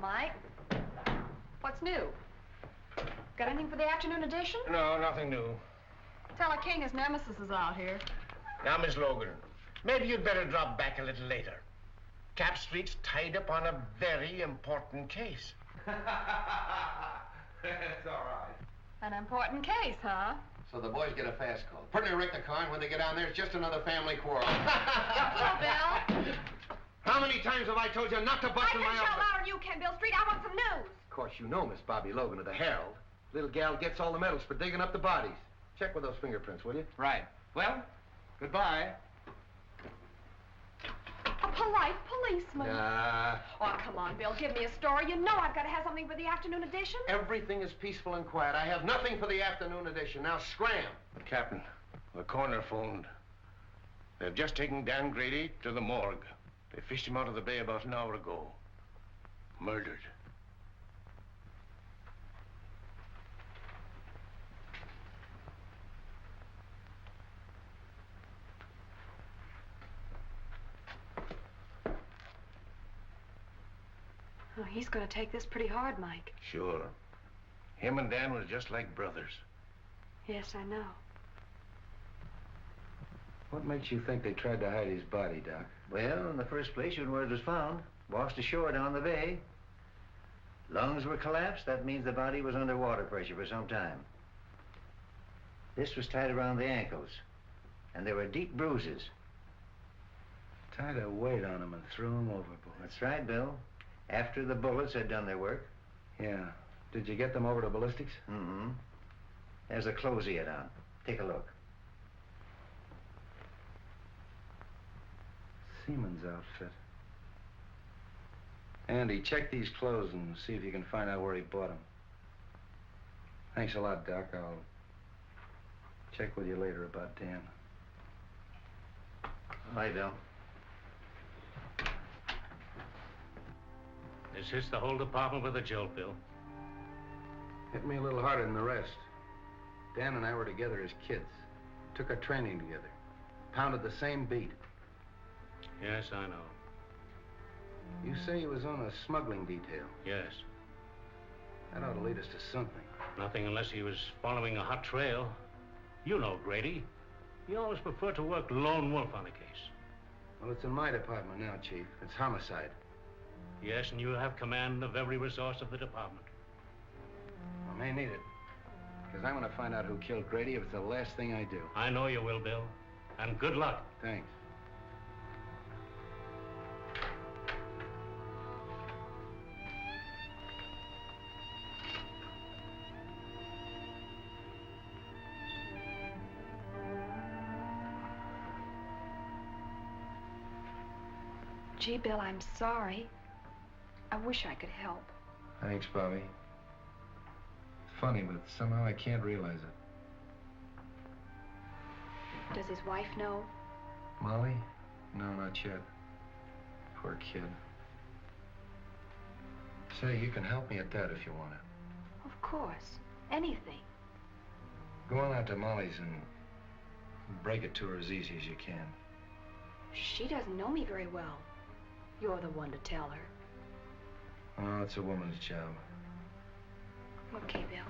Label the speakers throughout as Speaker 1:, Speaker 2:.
Speaker 1: Mike. What's new? Got anything for the afternoon edition?
Speaker 2: No, nothing new.
Speaker 1: Teller King, his nemesis, is out here.
Speaker 2: Now, Miss Logan, maybe you'd better drop back a little later. Cap Street's tied up on a very important case.
Speaker 3: That's all right.
Speaker 1: An important case, huh?
Speaker 3: So the boys get a fast call. Put in a wreck the car, and when they get down there, it's just another family quarrel.
Speaker 1: Hello, Bill.
Speaker 3: How many times have I told you not to bust in my
Speaker 1: I can shout
Speaker 3: office?
Speaker 1: louder than you can, Bill Street. I want some news.
Speaker 3: Of course, you know Miss Bobby Logan of the Herald. Little gal gets all the medals for digging up the bodies. Check with those fingerprints, will you?
Speaker 4: Right. Well, goodbye.
Speaker 1: A polite policeman. Oh, come on, Bill. Give me a story. You know I've got to have something for the afternoon edition.
Speaker 3: Everything is peaceful and quiet. I have nothing for the afternoon edition. Now, scram.
Speaker 2: Captain, the coroner phoned. They've just taken Dan Grady to the morgue. They fished him out of the bay about an hour ago. Murdered.
Speaker 1: Oh, he's going to take this pretty hard, Mike.
Speaker 2: Sure. Him and Dan was just like brothers.
Speaker 1: Yes, I know.
Speaker 3: What makes you think they tried to hide his body, Doc?
Speaker 5: Well, in the first place, when word was found, washed ashore down the bay. Lungs were collapsed. That means the body was under water pressure for some time. This was tied around the ankles, and there were deep bruises.
Speaker 3: Tied a weight on him and threw him overboard.
Speaker 5: That's right, Bill. After the bullets had done their work.
Speaker 3: Yeah. Did you get them over to ballistics?
Speaker 5: Mm-hmm. There's a clothes he had on. Take a look.
Speaker 3: Seaman's outfit. Andy, check these clothes and see if you can find out where he bought them. Thanks a lot, Doc. I'll check with you later about Dan.
Speaker 5: Bye, Bill.
Speaker 6: This hits the whole department with a jolt, Bill.
Speaker 3: Hit me a little harder than the rest. Dan and I were together as kids. Took our training together. Pounded the same beat.
Speaker 6: Yes, I know.
Speaker 3: You say he was on a smuggling detail.
Speaker 6: Yes.
Speaker 3: That ought to lead us to something.
Speaker 6: Nothing unless he was following a hot trail. You know Grady. He always preferred to work lone wolf on a case.
Speaker 3: Well, it's in my department now, Chief. It's homicide.
Speaker 6: Yes, and you have command of every resource of the department.
Speaker 3: I may need it. Because I'm going to find out who killed Grady if it's the last thing I do.
Speaker 6: I know you will, Bill. And good luck.
Speaker 3: Thanks.
Speaker 1: Gee, Bill, I'm sorry. I wish I could help.
Speaker 3: Thanks, Bobby. It's funny, but somehow I can't realize it.
Speaker 1: Does his wife know?
Speaker 3: Molly? No, not yet. Poor kid. Say, you can help me at that if you want to.
Speaker 1: Of course. Anything.
Speaker 3: Go on out to Molly's and break it to her as easy as you can.
Speaker 1: She doesn't know me very well. You're the one to tell her.
Speaker 3: Oh, it's a woman's job.
Speaker 1: Okay, Bill.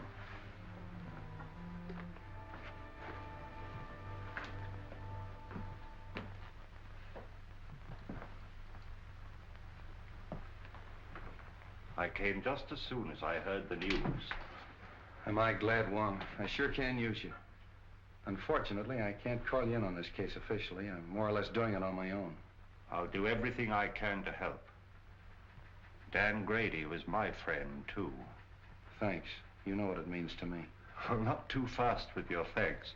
Speaker 7: I came just as soon as I heard the news.
Speaker 3: Am I glad, Wong? I sure can use you. Unfortunately, I can't call you in on this case officially. I'm more or less doing it on my own.
Speaker 7: I'll do everything I can to help. Dan Grady was my friend, too.
Speaker 3: Thanks. You know what it means to me.
Speaker 7: Well, not too fast with your thanks.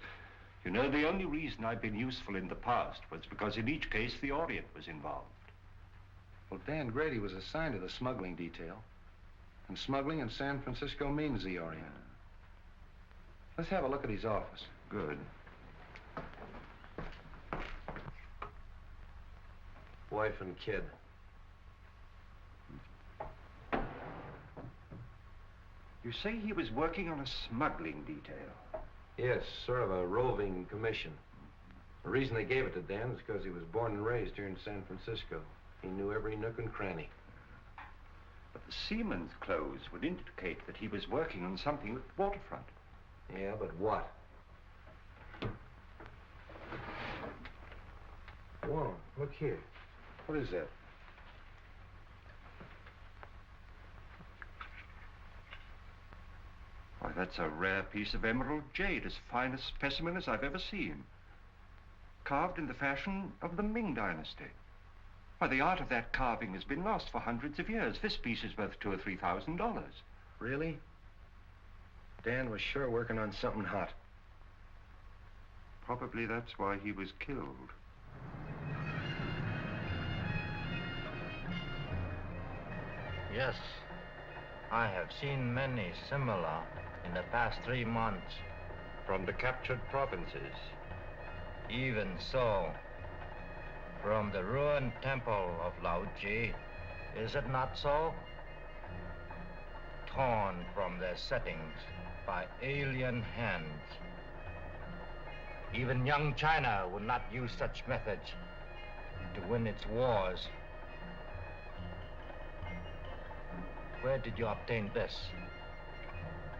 Speaker 7: You know, the only reason I've been useful in the past was because in each case the Orient was involved.
Speaker 3: Well, Dan Grady was assigned to the smuggling detail. And smuggling in San Francisco means the Orient. Let's have a look at his office.
Speaker 7: Good.
Speaker 3: Wife and kid.
Speaker 7: You say he was working on a smuggling detail?
Speaker 3: Yes, sort of a roving commission. The reason they gave it to Dan is because he was born and raised here in San Francisco. He knew every nook and cranny.
Speaker 7: But the seaman's clothes would indicate that he was working on something at the waterfront.
Speaker 3: Yeah, but what? Whoa, look here. What is that?
Speaker 7: Why, that's a rare piece of emerald jade, as fine a specimen as I've ever seen. Carved in the fashion of the Ming Dynasty. Why, the art of that carving has been lost for hundreds of years. This piece is worth $2,000 or $3,000.
Speaker 3: Really? Dan was sure working on something hot.
Speaker 7: Probably that's why he was killed.
Speaker 8: Yes, I have seen many similar in the past 3 months.
Speaker 7: From the captured provinces.
Speaker 8: Even so, from the ruined temple of Laoji, is it not so? Torn from their settings by alien hands. Even young China would not use such methods to win its wars. Where did you obtain this?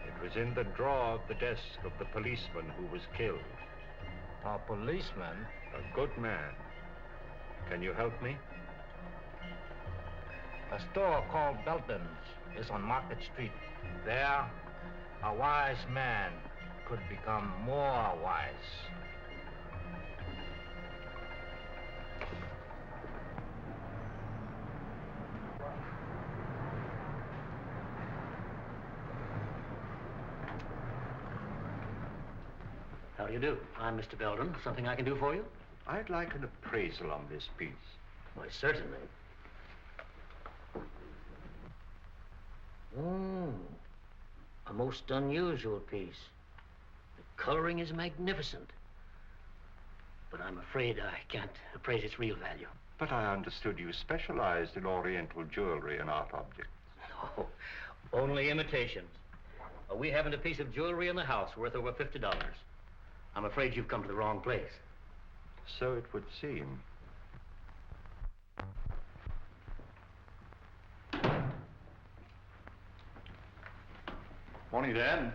Speaker 7: It was in the drawer of the desk of the policeman who was killed.
Speaker 8: A policeman?
Speaker 7: A good man. Can you help me?
Speaker 8: A store called Belton's is on Market Street. There, a wise man could become more wise.
Speaker 6: How do you do? I'm Mr. Belden. Something I can do for you?
Speaker 7: I'd like an appraisal on this piece.
Speaker 6: Why, certainly. Oh, a most unusual piece. The coloring is magnificent. But I'm afraid I can't appraise its real value.
Speaker 7: But I understood you specialized in Oriental jewelry and art objects.
Speaker 6: No, only imitations. We haven't a piece of jewelry in the house worth over $50. I'm afraid you've come to the wrong place.
Speaker 7: So it would seem.
Speaker 3: Morning, Dan.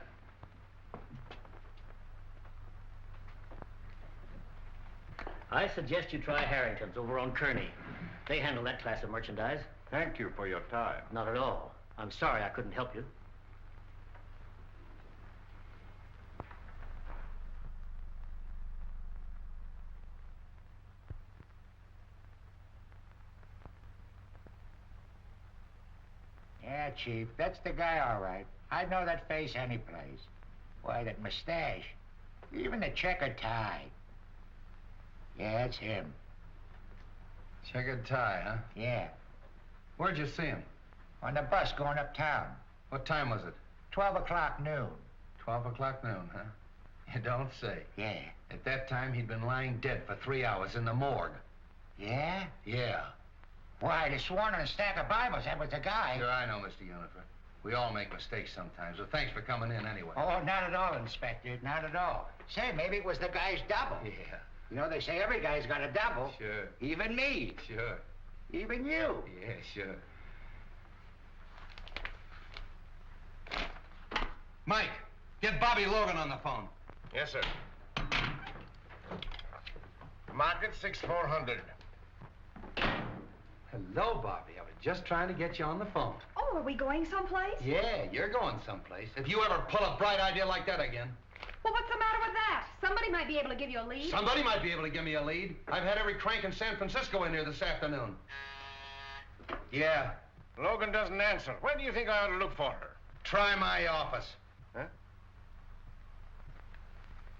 Speaker 6: I suggest you try Harrington's over on Kearney. They handle that class of merchandise.
Speaker 7: Thank you for your time.
Speaker 6: Not at all. I'm sorry I couldn't help you.
Speaker 9: Yeah, Chief, that's the guy, all right. I'd know that face any place. Why, that mustache. Even the checkered tie. Yeah, it's him.
Speaker 3: Checkered tie, huh?
Speaker 9: Yeah.
Speaker 3: Where'd you see him?
Speaker 9: On the bus going uptown.
Speaker 3: What time was it?
Speaker 9: 12 o'clock noon.
Speaker 3: 12 o'clock noon, huh? You don't say.
Speaker 9: Yeah.
Speaker 3: At that time, he'd been lying dead for 3 hours in the morgue.
Speaker 9: Yeah?
Speaker 3: Yeah.
Speaker 9: Why, they sworn on a stack of Bibles that was the guy.
Speaker 3: Sure, I know, Mr. Unifer. We all make mistakes sometimes, so thanks for coming in anyway.
Speaker 9: Oh, not at all, Inspector. Not at all. Say, maybe it was the guy's double.
Speaker 3: Yeah.
Speaker 9: You know, they say every guy's got a double.
Speaker 3: Sure.
Speaker 9: Even me.
Speaker 3: Sure.
Speaker 9: Even you.
Speaker 3: Yeah, sure. Mike, get Bobby Logan on the phone.
Speaker 2: Yes, sir. Market 6400.
Speaker 3: Hello, Bobby. I was just trying to get you on the phone.
Speaker 1: Oh, are we going someplace?
Speaker 3: Yeah, you're going someplace. If you ever pull a bright idea like that again.
Speaker 1: Well, what's the matter with that? Somebody might be able to give you a lead.
Speaker 3: Somebody might be able to give me a lead. I've had every crank in San Francisco in here this afternoon. Yeah.
Speaker 2: Logan doesn't answer. Where do you think I ought to look for her?
Speaker 3: Try my office.
Speaker 2: Huh?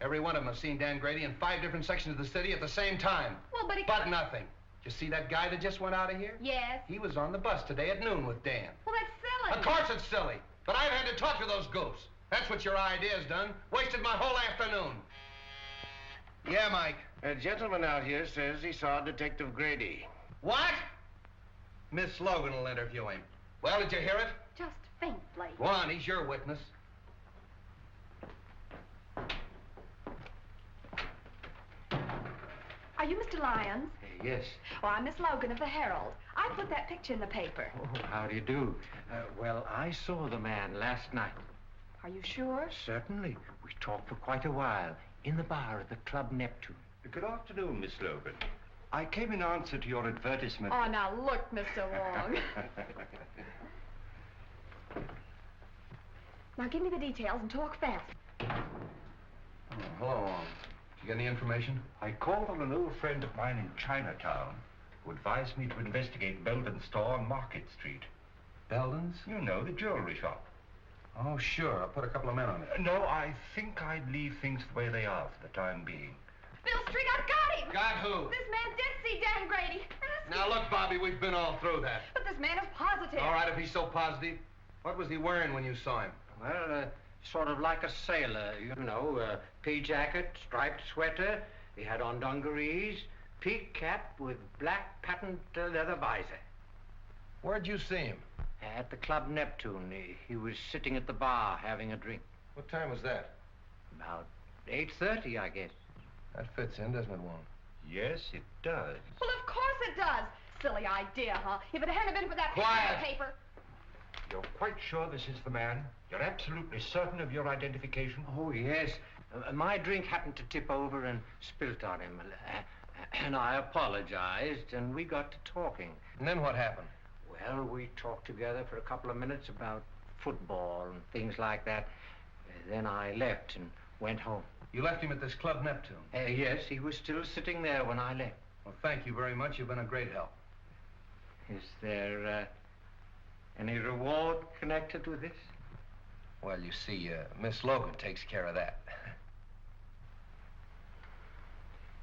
Speaker 3: Every one of them have seen Dan Grady in 5 different sections of the city at the same time.
Speaker 1: Well, but he...
Speaker 3: But nothing. Did you see that guy that just went out of here?
Speaker 1: Yes.
Speaker 3: He was on the bus today at noon with Dan.
Speaker 1: Well, that's silly.
Speaker 3: Of course it's silly. But I've had to talk to those goofs. That's what your idea's done. Wasted my whole afternoon. Yeah, Mike.
Speaker 2: A gentleman out here says he saw Detective Grady.
Speaker 3: What? Miss Logan will interview him. Well, did you hear it?
Speaker 1: Just faintly.
Speaker 3: Go on, he's your witness.
Speaker 1: Are you Mr. Lyons?
Speaker 3: Yes.
Speaker 1: Oh, I'm Miss Logan of the Herald. I put that picture in the paper.
Speaker 3: Oh, how do you do? Well, I saw the man last night.
Speaker 1: Are you sure?
Speaker 3: Certainly. We talked for quite a while in the bar at the Club Neptune.
Speaker 7: Good afternoon, Miss Logan. I came in answer to your advertisement.
Speaker 1: Oh, now look, Mr. Wong. Now give me the details and talk fast.
Speaker 3: Oh, hello. Did you get any information?
Speaker 7: I called on an old friend of mine in Chinatown who advised me to investigate Belden's store on Market Street.
Speaker 3: Belden's?
Speaker 7: You know, the jewelry shop.
Speaker 3: Oh, sure. I'll put a couple of men on it.
Speaker 7: No, I think I'd leave things the way they are for the time being.
Speaker 1: Bill Street, I've got him!
Speaker 3: Got who?
Speaker 1: This man did see Dan Grady. Ask
Speaker 3: Now,
Speaker 1: him.
Speaker 3: look, Bobby, we've been all through that.
Speaker 1: But this man is positive.
Speaker 3: All right, if he's so positive. What was he wearing when you saw him?
Speaker 8: Well, sort of like a sailor, you know, pea jacket, striped sweater. He had on dungarees, peak cap with black patent leather visor.
Speaker 3: Where'd you see him?
Speaker 8: At the Club Neptune. He was sitting at the bar having a drink.
Speaker 3: What time was that?
Speaker 8: About 8:30, I guess.
Speaker 3: That fits in, doesn't it, Wong?
Speaker 7: Yes, it does.
Speaker 1: Well, of course it does. Silly idea, huh? If it hadn't been for that picture in the paper.
Speaker 7: You're quite sure this is the man? You're absolutely certain of your identification?
Speaker 8: Oh, yes. My drink happened to tip over and spilt on him. And I apologized, and we got to talking.
Speaker 3: And then what happened?
Speaker 8: Well, we talked together for a couple of minutes about football and things like that. Then I left and went home.
Speaker 3: You left him at this Club Neptune?
Speaker 8: Yes, he was still sitting there when I left.
Speaker 3: Well, thank you very much. You've been a great help.
Speaker 8: Is there any reward connected with this?
Speaker 3: Well, you see, Miss Logan takes care of that.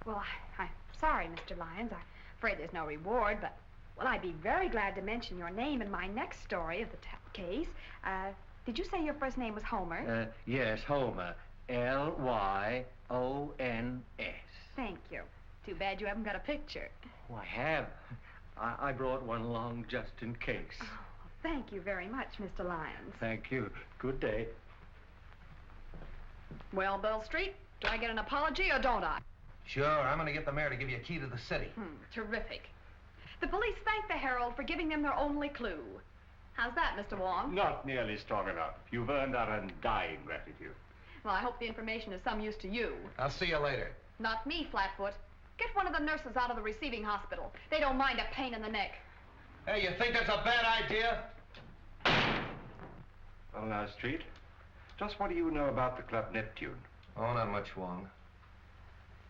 Speaker 1: Well, I'm sorry, Mr. Lyons. I'm afraid there's no reward, but, well, I'd be very glad to mention your name in my next story of the case. Did you say your first name was Homer?
Speaker 8: Yes, Homer. L-Y-O-N-S.
Speaker 1: Thank you. Too bad you haven't got a picture.
Speaker 8: Oh, I have. I brought one along just in case.
Speaker 1: Oh, thank you very much, Mr. Lyons.
Speaker 8: Thank you. Good day.
Speaker 1: Well, Bill Street, do I get an apology or don't I?
Speaker 3: Sure, I'm going to get the mayor to give you a key to the city.
Speaker 1: Terrific. The police thank the Herald for giving them their only clue. How's that, Mr. Wong?
Speaker 7: Not nearly strong enough. You've earned our undying gratitude.
Speaker 1: Well, I hope the information is some use to you.
Speaker 3: I'll see you later.
Speaker 1: Not me, Flatfoot. Get one of the nurses out of the receiving hospital. They don't mind a pain in the neck.
Speaker 3: Hey, you think that's a bad idea?
Speaker 7: Well, now, Street, just what do you know about the Club Neptune?
Speaker 3: Oh, not much, Wong.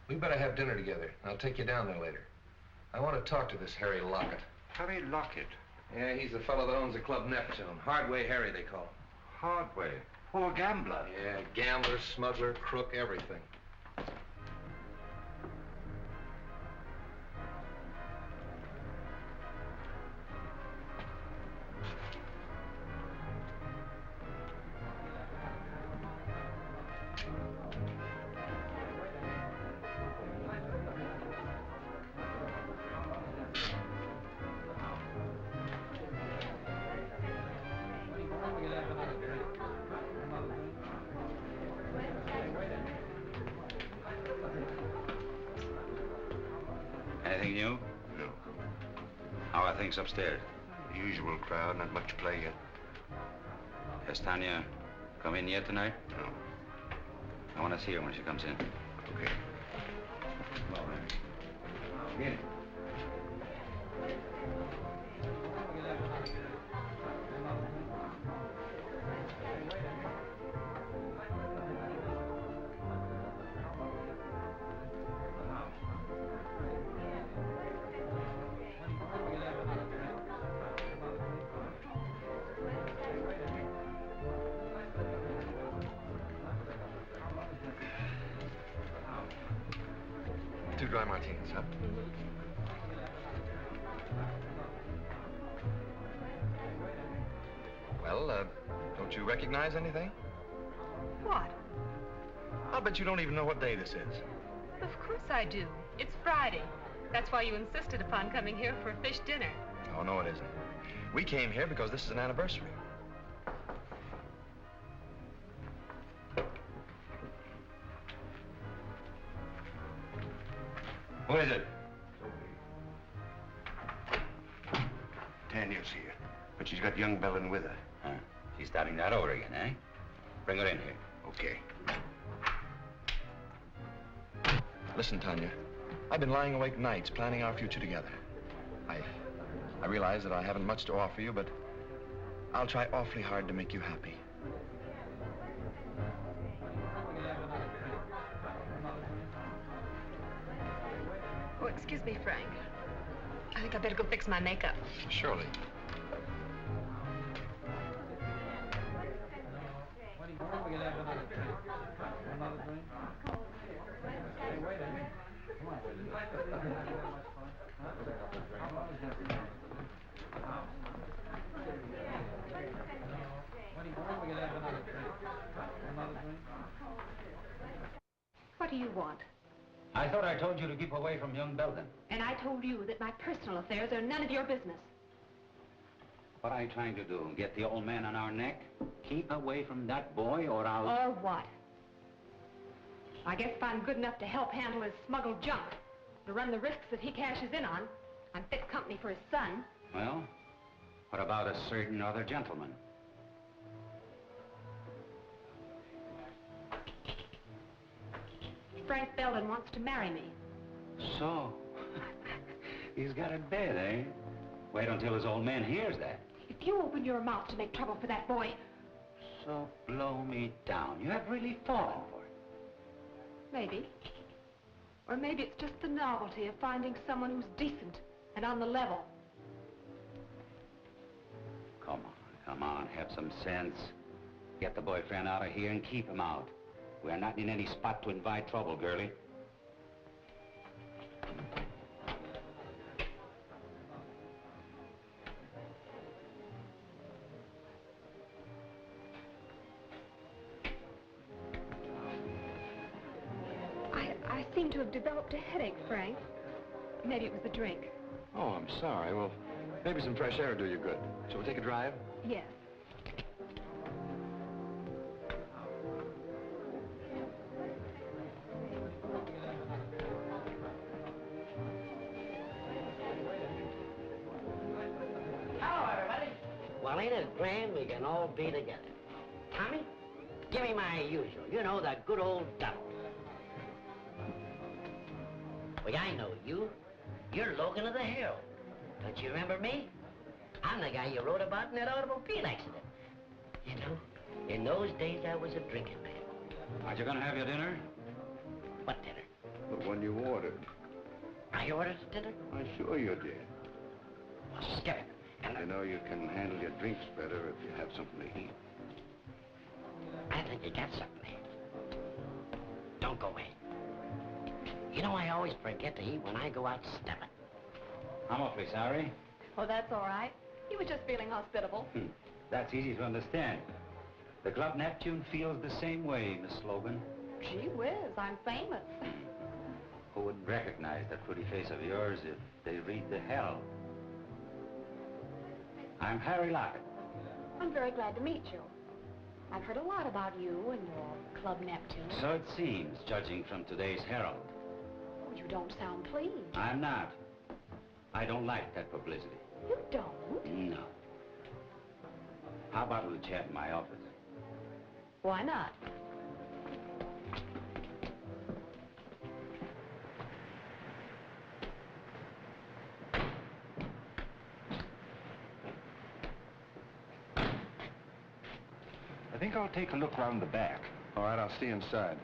Speaker 3: We better have dinner together. I'll take you down there later. I want to talk to this Harry Lockett.
Speaker 7: Harry Lockett?
Speaker 3: Yeah, he's the fellow that owns the Club Neptune. Hardway Harry, they call him.
Speaker 7: Hardway? Oh, a gambler?
Speaker 3: Yeah, gambler, smuggler, crook, everything.
Speaker 10: Anything new?
Speaker 7: No.
Speaker 10: How are things upstairs?
Speaker 7: The usual crowd, not much play yet.
Speaker 10: Has Tanya come in yet tonight?
Speaker 7: No.
Speaker 10: I want to see her when she comes in.
Speaker 7: Okay.
Speaker 10: Well, then.
Speaker 3: Get it. Two dry martinis, huh? Well, don't you recognize anything?
Speaker 1: What?
Speaker 3: I'll bet you don't even know what day this is.
Speaker 11: Of course I do. It's Friday. That's why you insisted upon coming here for a fish dinner.
Speaker 3: Oh, no, it isn't. We came here because this is an anniversary.
Speaker 10: Who is it?
Speaker 2: Tanya's here, but she's got young Belden with her.
Speaker 10: Huh. She's starting that over again, eh? Bring her in here.
Speaker 2: Okay.
Speaker 3: Listen, Tanya, I've been lying awake nights planning our future together. I realize that I haven't much to offer you, but I'll try awfully hard to make you happy.
Speaker 11: Oh, excuse me, Frank. I think I better go fix my makeup.
Speaker 3: Surely.
Speaker 1: What do you want?
Speaker 10: I thought I told you to keep away from young Belden.
Speaker 1: And I told you that my personal affairs are none of your business.
Speaker 10: What are you trying to do? Get the old man on our neck? Keep away from that boy or I'll...
Speaker 1: Or what? I guess if I'm good enough to help handle his smuggled junk, to run the risks that he cashes in on, I'm fit company for his son.
Speaker 10: Well, what about a certain other gentleman?
Speaker 1: Frank Belden wants to marry me.
Speaker 10: So, he's got it bad, eh? Wait until his old man hears that.
Speaker 1: If you open your mouth to make trouble for that boy...
Speaker 10: So blow me down. You have really fallen for it.
Speaker 1: Maybe. Or maybe it's just the novelty of finding someone who's decent and on the level.
Speaker 10: Come on, have some sense. Get the boyfriend out of here and keep him out. We're not in any spot to invite trouble, girlie.
Speaker 1: I seem to have developed a headache, Frank. Maybe it was the drink.
Speaker 3: Oh, I'm sorry. Well, maybe some fresh air will do you good. Shall we take a drive?
Speaker 1: Yes.
Speaker 6: Hello, everybody. Well, ain't it grand we can all be together? Tommy, give me my usual. You know, the good old double. Well, I know you. You're Logan of the Herald. Don't you remember me? I'm the guy you wrote about in that automobile accident. You know, in those days I was a drinking man.
Speaker 10: Aren't you gonna have your dinner?
Speaker 6: What dinner?
Speaker 2: The one you ordered.
Speaker 6: I ordered dinner?
Speaker 2: I'm sure you did.
Speaker 6: Well, skip it. And
Speaker 2: You know you can handle your drinks better if you have something to eat.
Speaker 6: I think you got something there. Don't go away. You know, I always forget to eat when I go out stepping.
Speaker 10: I'm awfully sorry.
Speaker 1: Oh, that's all right. He was just feeling hospitable.
Speaker 10: That's easy to understand. The Club Neptune feels the same way, Miss Logan.
Speaker 1: Gee whiz, I'm famous.
Speaker 10: Who wouldn't recognize that pretty face of yours if they read the Herald? I'm Harry Lockett.
Speaker 1: I'm very glad to meet you. I've heard a lot about you and your Club Neptune.
Speaker 10: So it seems, judging from today's Herald.
Speaker 1: Oh, you don't sound pleased.
Speaker 10: I'm not. I don't like that publicity.
Speaker 1: You don't?
Speaker 10: No. How about a little chat in my office?
Speaker 1: Why not?
Speaker 7: I think I'll take a look round the back.
Speaker 3: All right, I'll see you inside.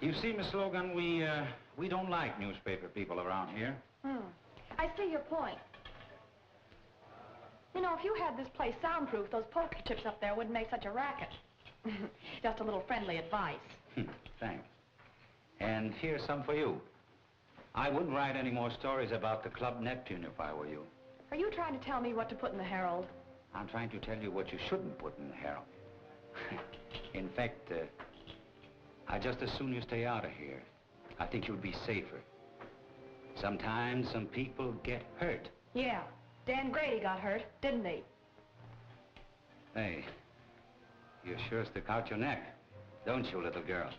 Speaker 10: You see, Miss Logan, we don't like newspaper people around here.
Speaker 1: I see your point. You know, if you had this place soundproof, those poker chips up there wouldn't make such a racket. Just a little friendly advice.
Speaker 10: Thanks. And here's some for you. I wouldn't write any more stories about the Club Neptune if I were you.
Speaker 1: Are you trying to tell me what to put in the Herald?
Speaker 10: I'm trying to tell you what you shouldn't put in the Herald. In fact, I'd just as soon you stay out of here. I think you'll be safer. Sometimes some people get hurt.
Speaker 1: Yeah, Dan Grady got hurt, didn't he?
Speaker 10: Hey, You sure stick out your neck, don't you, little girl?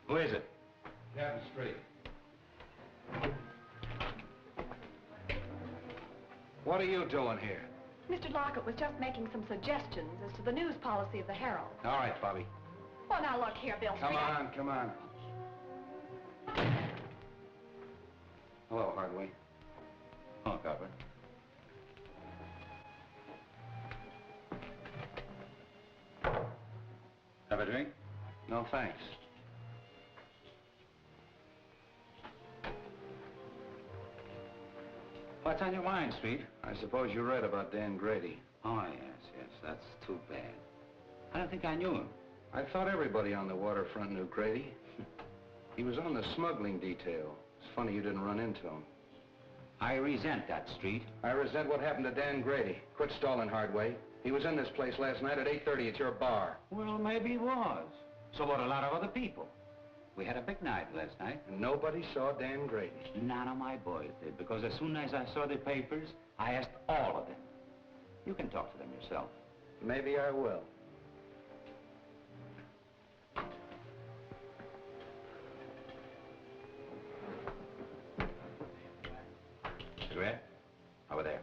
Speaker 10: Who is it?
Speaker 3: Captain Street. What are you doing here?
Speaker 1: Mr. Lockett was just making some suggestions as to the news policy of the Herald.
Speaker 3: All right, Bobby.
Speaker 1: Well, now look here, Bill
Speaker 3: Come
Speaker 1: Street.
Speaker 3: on, come on. Hello, Hardway.
Speaker 10: Oh, Copper. Have a drink?
Speaker 3: No, thanks.
Speaker 10: What's on your mind, Street?
Speaker 3: I suppose you read about Dan Grady.
Speaker 10: Oh, yes, that's too bad. I don't think I knew him.
Speaker 3: I thought everybody on the waterfront knew Grady. He was on the smuggling detail. It's funny you didn't run into him.
Speaker 10: I resent that, Street.
Speaker 3: I resent what happened to Dan Grady. Quit stalling, Hardway. He was in this place last night at 8:30 at your bar.
Speaker 10: Well, maybe he was. So about a lot of other people. We had a big night last night.
Speaker 3: And nobody saw Dan Grady.
Speaker 10: None of my boys did, because as soon as I saw the papers, I asked all of them. You can talk to them yourself.
Speaker 3: Maybe I will.
Speaker 10: Cigarette? Over there.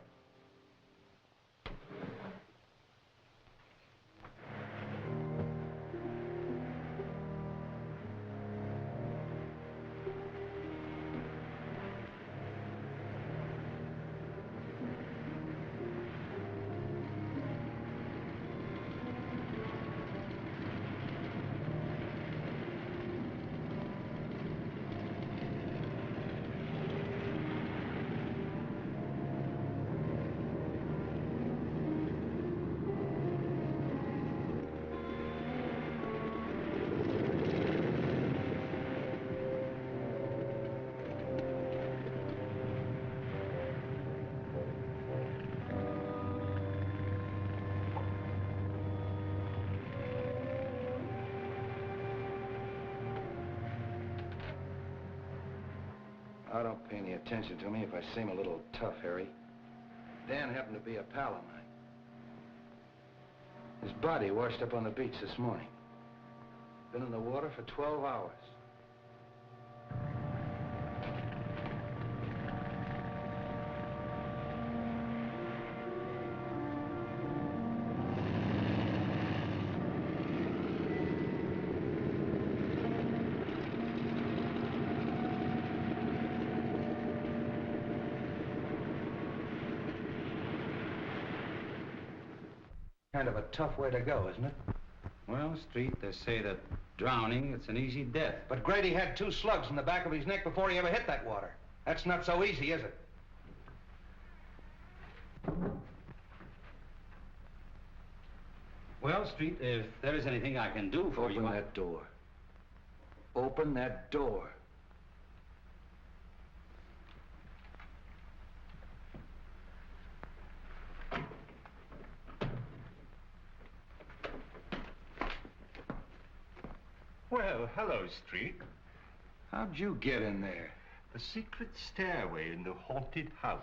Speaker 3: I don't pay any attention to me if I seem a little tough, Harry. Dan happened to be a pal of mine. His body washed up on the beach this morning. Been in the water for 12 hours. Kind of a tough way to go, isn't it?
Speaker 10: Well, Street, they say that drowning, it's an easy death.
Speaker 3: But Grady had 2 slugs in the back of his neck before he ever hit that water. That's not so easy, is it?
Speaker 10: Well, Street, if there is anything I can do for you...
Speaker 3: Open that door. Open that door.
Speaker 7: Well, hello, Street.
Speaker 3: How'd you get in there?
Speaker 7: The secret stairway in the haunted house.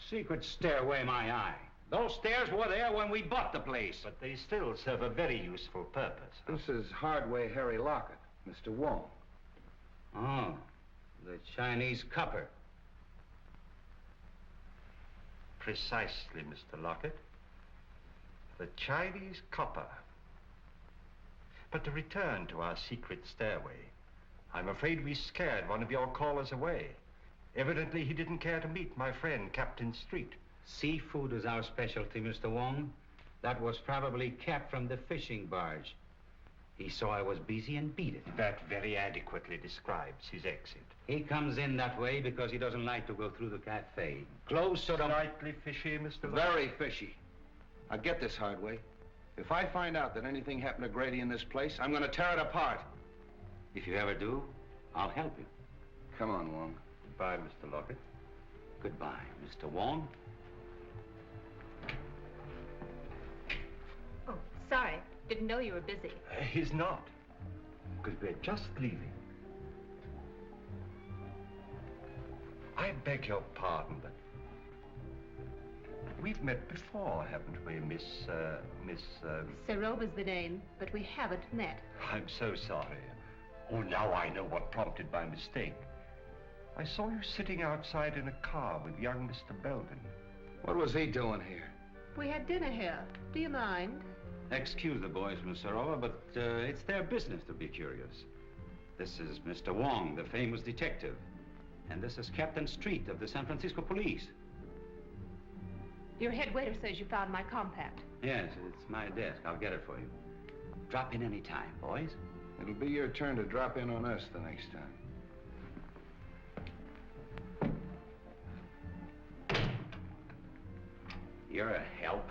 Speaker 10: Secret stairway, my eye. Those stairs were there when we bought the place.
Speaker 7: But they still serve a very useful purpose.
Speaker 3: This is Hardway Harry Lockett, Mr. Wong.
Speaker 10: Oh, the Chinese copper.
Speaker 7: Precisely, Mr. Lockett. The Chinese copper. But to return to our secret stairway, I'm afraid we scared one of your callers away. Evidently, he didn't care to meet my friend, Captain Street.
Speaker 10: Seafood is our specialty, Mr. Wong. That was probably Cap from the fishing barge. He saw I was busy and beat it.
Speaker 7: That very adequately describes his exit.
Speaker 10: He comes in that way because he doesn't like to go through the cafe. Close to the...
Speaker 7: Slightly fishy, Mr. Lockett.
Speaker 3: Very fishy. Now get this, Hardway. If I find out that anything happened to Grady in this place, I'm going to tear it apart.
Speaker 10: If you ever do, I'll help you.
Speaker 3: Come on, Wong.
Speaker 7: Goodbye, Mr. Lockett.
Speaker 10: Goodbye, Mr. Wong.
Speaker 11: Oh, sorry. Didn't know you were busy.
Speaker 7: He's not. Because we're just leaving. I beg your pardon, but We've met before, haven't we, Miss...
Speaker 11: Serova's the name, but we haven't met.
Speaker 7: I'm so sorry. Oh, now I know what prompted my mistake. I saw you sitting outside in a car with young Mr. Belden.
Speaker 3: What was he doing here?
Speaker 11: We had dinner here. Do you mind?
Speaker 10: Excuse the boys, Miss Serova, but it's their business to be curious. This is Mr. Wong, the famous detective. And this is Captain Street of the San Francisco Police.
Speaker 11: Your head waiter says you found my compact.
Speaker 10: Yes, it's my desk. I'll get it for you. Drop in any time, boys.
Speaker 3: It'll be your turn to drop in on us the next time.
Speaker 10: You're a help.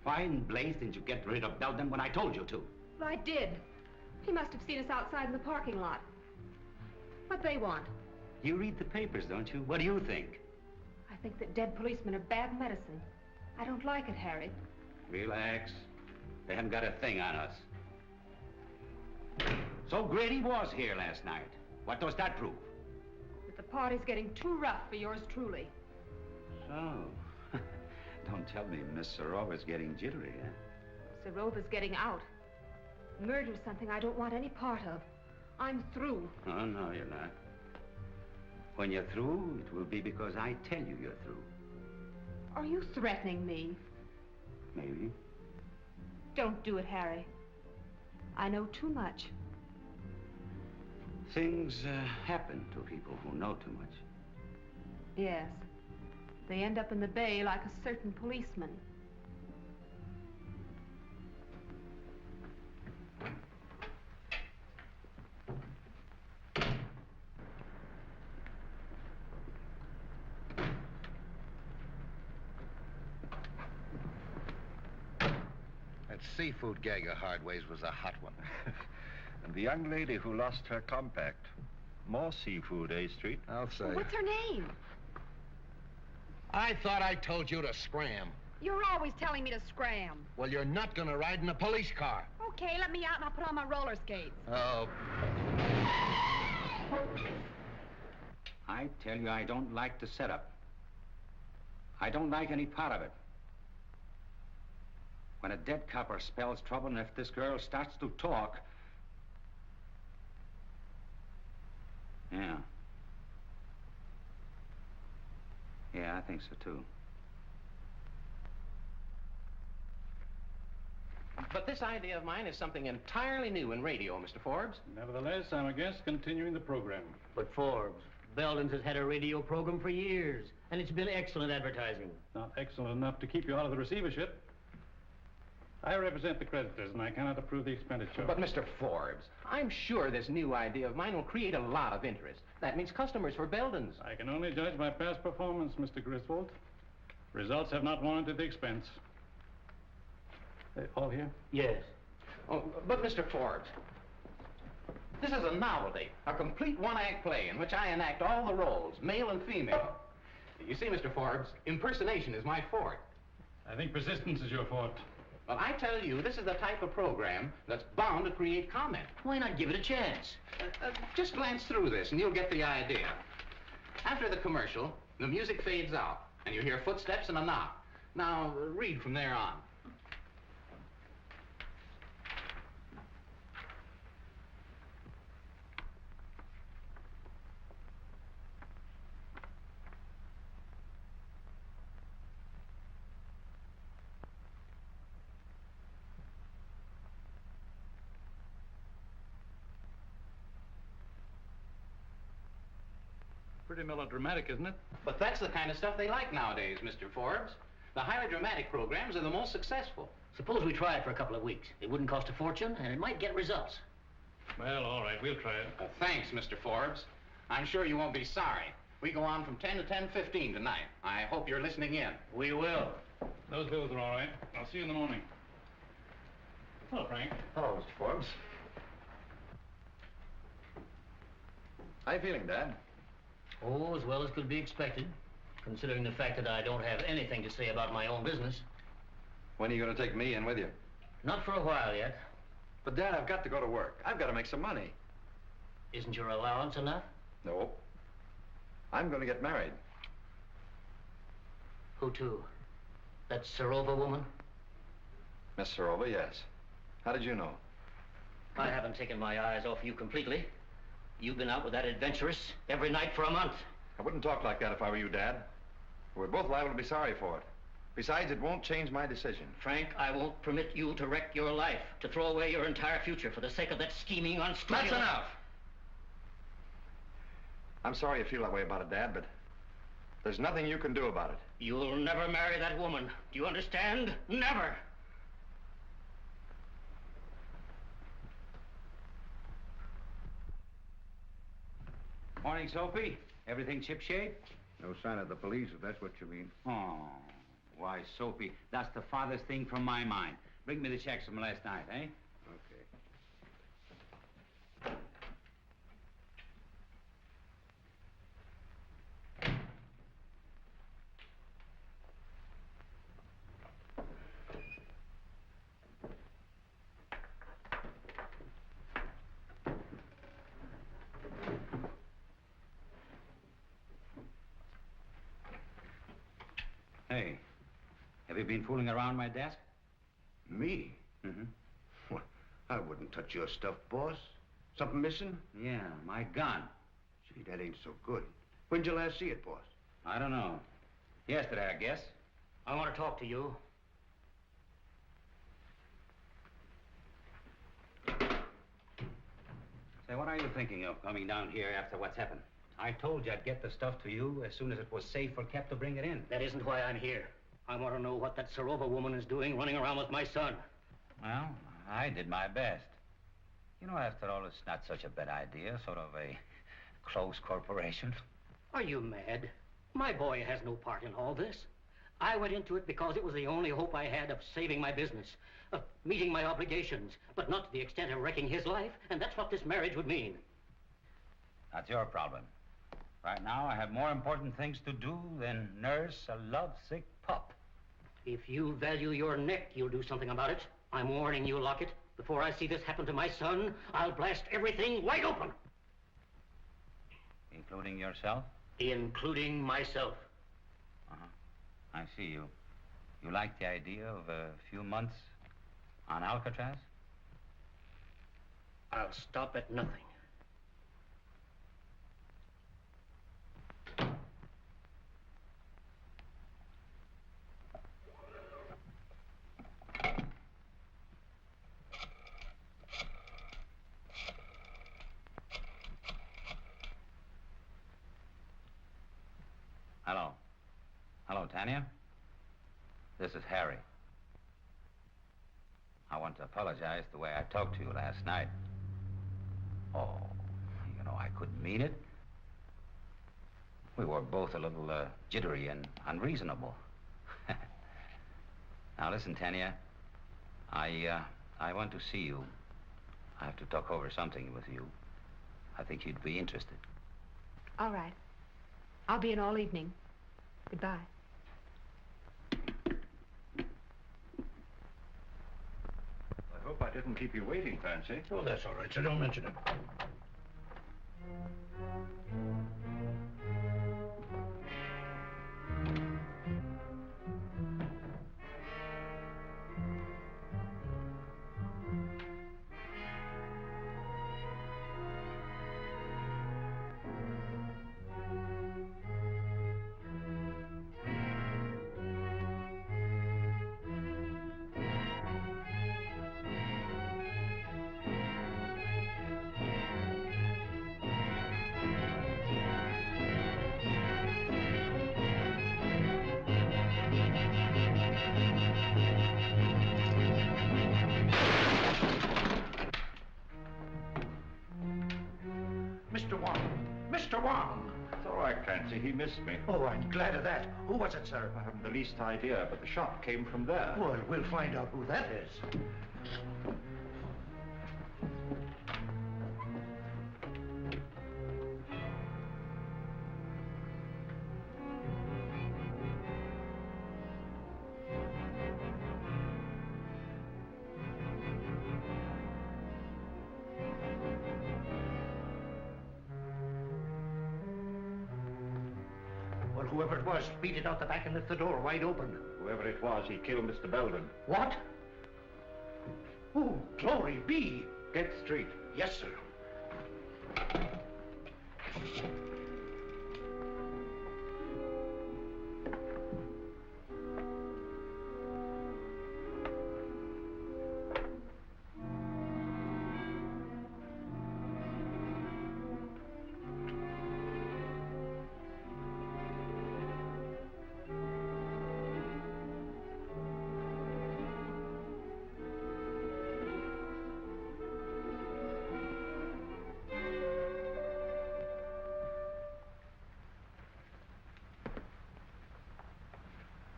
Speaker 10: Why in blaze didn't you get rid of Belden when I told you to?
Speaker 11: Well, I did. He must have seen us outside in the parking lot. What they want?
Speaker 10: You read the papers, don't you? What do you think?
Speaker 11: I think that dead policemen are bad medicine. I don't like it, Harry.
Speaker 10: Relax. They haven't got a thing on us. So Grady was here last night. What does that prove?
Speaker 11: That the party's getting too rough for yours truly.
Speaker 10: So, don't tell me Miss Serova's getting jittery, huh?
Speaker 11: Serova's getting out. Murder's something I don't want any part of. I'm through.
Speaker 10: Oh, no, you're not. When you're through, it will be because I tell you you're through.
Speaker 11: Are you threatening me?
Speaker 10: Maybe.
Speaker 11: Don't do it, Harry. I know too much.
Speaker 10: Things happen to people who know too much.
Speaker 11: Yes. They end up in the bay like a certain policeman.
Speaker 3: That seafood gag of Hardway's was a hot one.
Speaker 7: And the young lady who lost her compact. More seafood, eh, Street?
Speaker 3: I'll say.
Speaker 11: What's her name?
Speaker 3: I thought I told you to scram.
Speaker 1: You're always telling me to scram.
Speaker 3: Well, you're not gonna ride in a police car.
Speaker 1: Okay, let me out and I'll put on my roller skates.
Speaker 3: Oh.
Speaker 10: I tell you, I don't like the setup. I don't like any part of it. When a dead copper spells trouble, and if this girl starts to talk... Yeah. Yeah, I think so, too.
Speaker 12: But this idea of mine is something entirely new in radio, Mr. Forbes.
Speaker 13: Nevertheless, I'm a guest continuing the program.
Speaker 6: But Forbes, Belden's has had a radio program for years, and it's been excellent advertising.
Speaker 13: Not excellent enough to keep you out of the receivership. I represent the creditors, and I cannot approve the expenditure.
Speaker 12: But, Mr. Forbes, I'm sure this new idea of mine will create a lot of interest. That means customers for Belden's.
Speaker 13: I can only judge by past performance, Mr. Griswold. Results have not warranted the expense. They all here?
Speaker 6: Yes.
Speaker 12: Oh, but, Mr. Forbes, this is a novelty, a complete one-act play in which I enact all the roles, male and female. You see, Mr. Forbes, impersonation is my forte.
Speaker 13: I think persistence is your forte.
Speaker 12: Well, I tell you, this is the type of program that's bound to create comment.
Speaker 6: Why not give it a chance?
Speaker 12: Just glance through this and you'll get the idea. After the commercial, the music fades out and you hear footsteps and a knock. Now, read from there on.
Speaker 13: Pretty melodramatic, isn't it?
Speaker 12: But that's the kind of stuff they like nowadays, Mr. Forbes. The highly dramatic programs are the most successful.
Speaker 6: Suppose we try it for a couple of weeks. It wouldn't cost a fortune, and it might get results.
Speaker 13: Well, all right, we'll try it.
Speaker 12: Thanks, Mr. Forbes. I'm sure you won't be sorry. We go on from 10 to 10:15 tonight. I hope you're listening in.
Speaker 6: We will.
Speaker 13: Those bills are all right. I'll see you in the morning. Hello, Frank.
Speaker 3: Hello, Mr. Forbes. How you feeling, Dad?
Speaker 6: Oh, as well as could be expected, considering the fact that I don't have anything to say about my own business.
Speaker 3: When are you going to take me in with you?
Speaker 6: Not for a while yet.
Speaker 3: But, Dad, I've got to go to work. I've got to make some money.
Speaker 6: Isn't your allowance enough?
Speaker 3: No. I'm going to get married.
Speaker 6: Who to? That Serova woman?
Speaker 3: Miss Serova, yes. How did you know?
Speaker 6: I haven't taken my eyes off you completely. You've been out with that adventuress every night for a month.
Speaker 3: I wouldn't talk like that if I were you, Dad. We're both liable to be sorry for it. Besides, it won't change my decision.
Speaker 6: Frank, I won't permit you to wreck your life, to throw away your entire future for the sake of that scheming, unscrupulous...
Speaker 3: That's enough! I'm sorry you feel that way about it, Dad, but there's nothing you can do about it.
Speaker 6: You'll never marry that woman. Do you understand? Never!
Speaker 10: Morning, Soapy. Everything shipshape?
Speaker 14: No sign of the police, if that's what you mean.
Speaker 10: Oh, why, Soapy, that's the farthest thing from my mind. Bring me the checks from last night, eh?
Speaker 14: Okay.
Speaker 10: Hey, have you been fooling around my desk?
Speaker 14: Me?
Speaker 10: Mm-hmm.
Speaker 14: Well, I wouldn't touch your stuff, boss. Something missing?
Speaker 10: Yeah, my gun.
Speaker 14: Gee, that ain't so good. When'd you last see it, boss?
Speaker 10: I don't know. Yesterday, I guess.
Speaker 6: I want to talk to you.
Speaker 10: Say, what are you thinking of coming down here after what's happened? I told you I'd get the stuff to you as soon as it was safe for Cap to bring it in.
Speaker 6: That isn't why I'm here. I want to know what that Serova woman is doing running around with my son.
Speaker 10: Well, I did my best. You know, after all, it's not such a bad idea, sort of a close corporation.
Speaker 6: Are you mad? My boy has no part in all this. I went into it because it was the only hope I had of saving my business, of meeting my obligations, but not to the extent of wrecking his life, and that's what this marriage would mean.
Speaker 10: That's your problem. Right now, I have more important things to do than nurse a lovesick pup.
Speaker 6: If you value your neck, you'll do something about it. I'm warning you, Lockett. Before I see this happen to my son, I'll blast everything wide open.
Speaker 10: Including yourself?
Speaker 6: Including myself.
Speaker 10: Uh-huh. I see you. You like the idea of a few months on Alcatraz?
Speaker 6: I'll stop at nothing.
Speaker 10: Hello. Hello, Tanya. This is Harry. I want to apologize the way I talked to you last night. Oh, you know, I couldn't mean it. We were both a little jittery and unreasonable. Now, listen, Tanya. I want to see you. I have to talk over something with you. I think you'd be interested.
Speaker 1: All right. I'll be in all evening. Goodbye.
Speaker 7: I hope I didn't keep you waiting, Fancy.
Speaker 14: Oh, that's all right, so don't mention it.
Speaker 9: Mr. Wong! Mr. Wong!
Speaker 7: It's all right, Fancy. He missed me.
Speaker 9: Oh, I'm glad of that. Who was it, sir?
Speaker 7: I haven't the least idea, but the shot came from there.
Speaker 9: Well, we'll find out who that is. Well, whoever it was, beat it out the back and left the door wide open.
Speaker 7: Whoever it was, he killed Mr. Belden.
Speaker 12: What? Oh, glory be!
Speaker 7: Get straight.
Speaker 12: Yes, sir.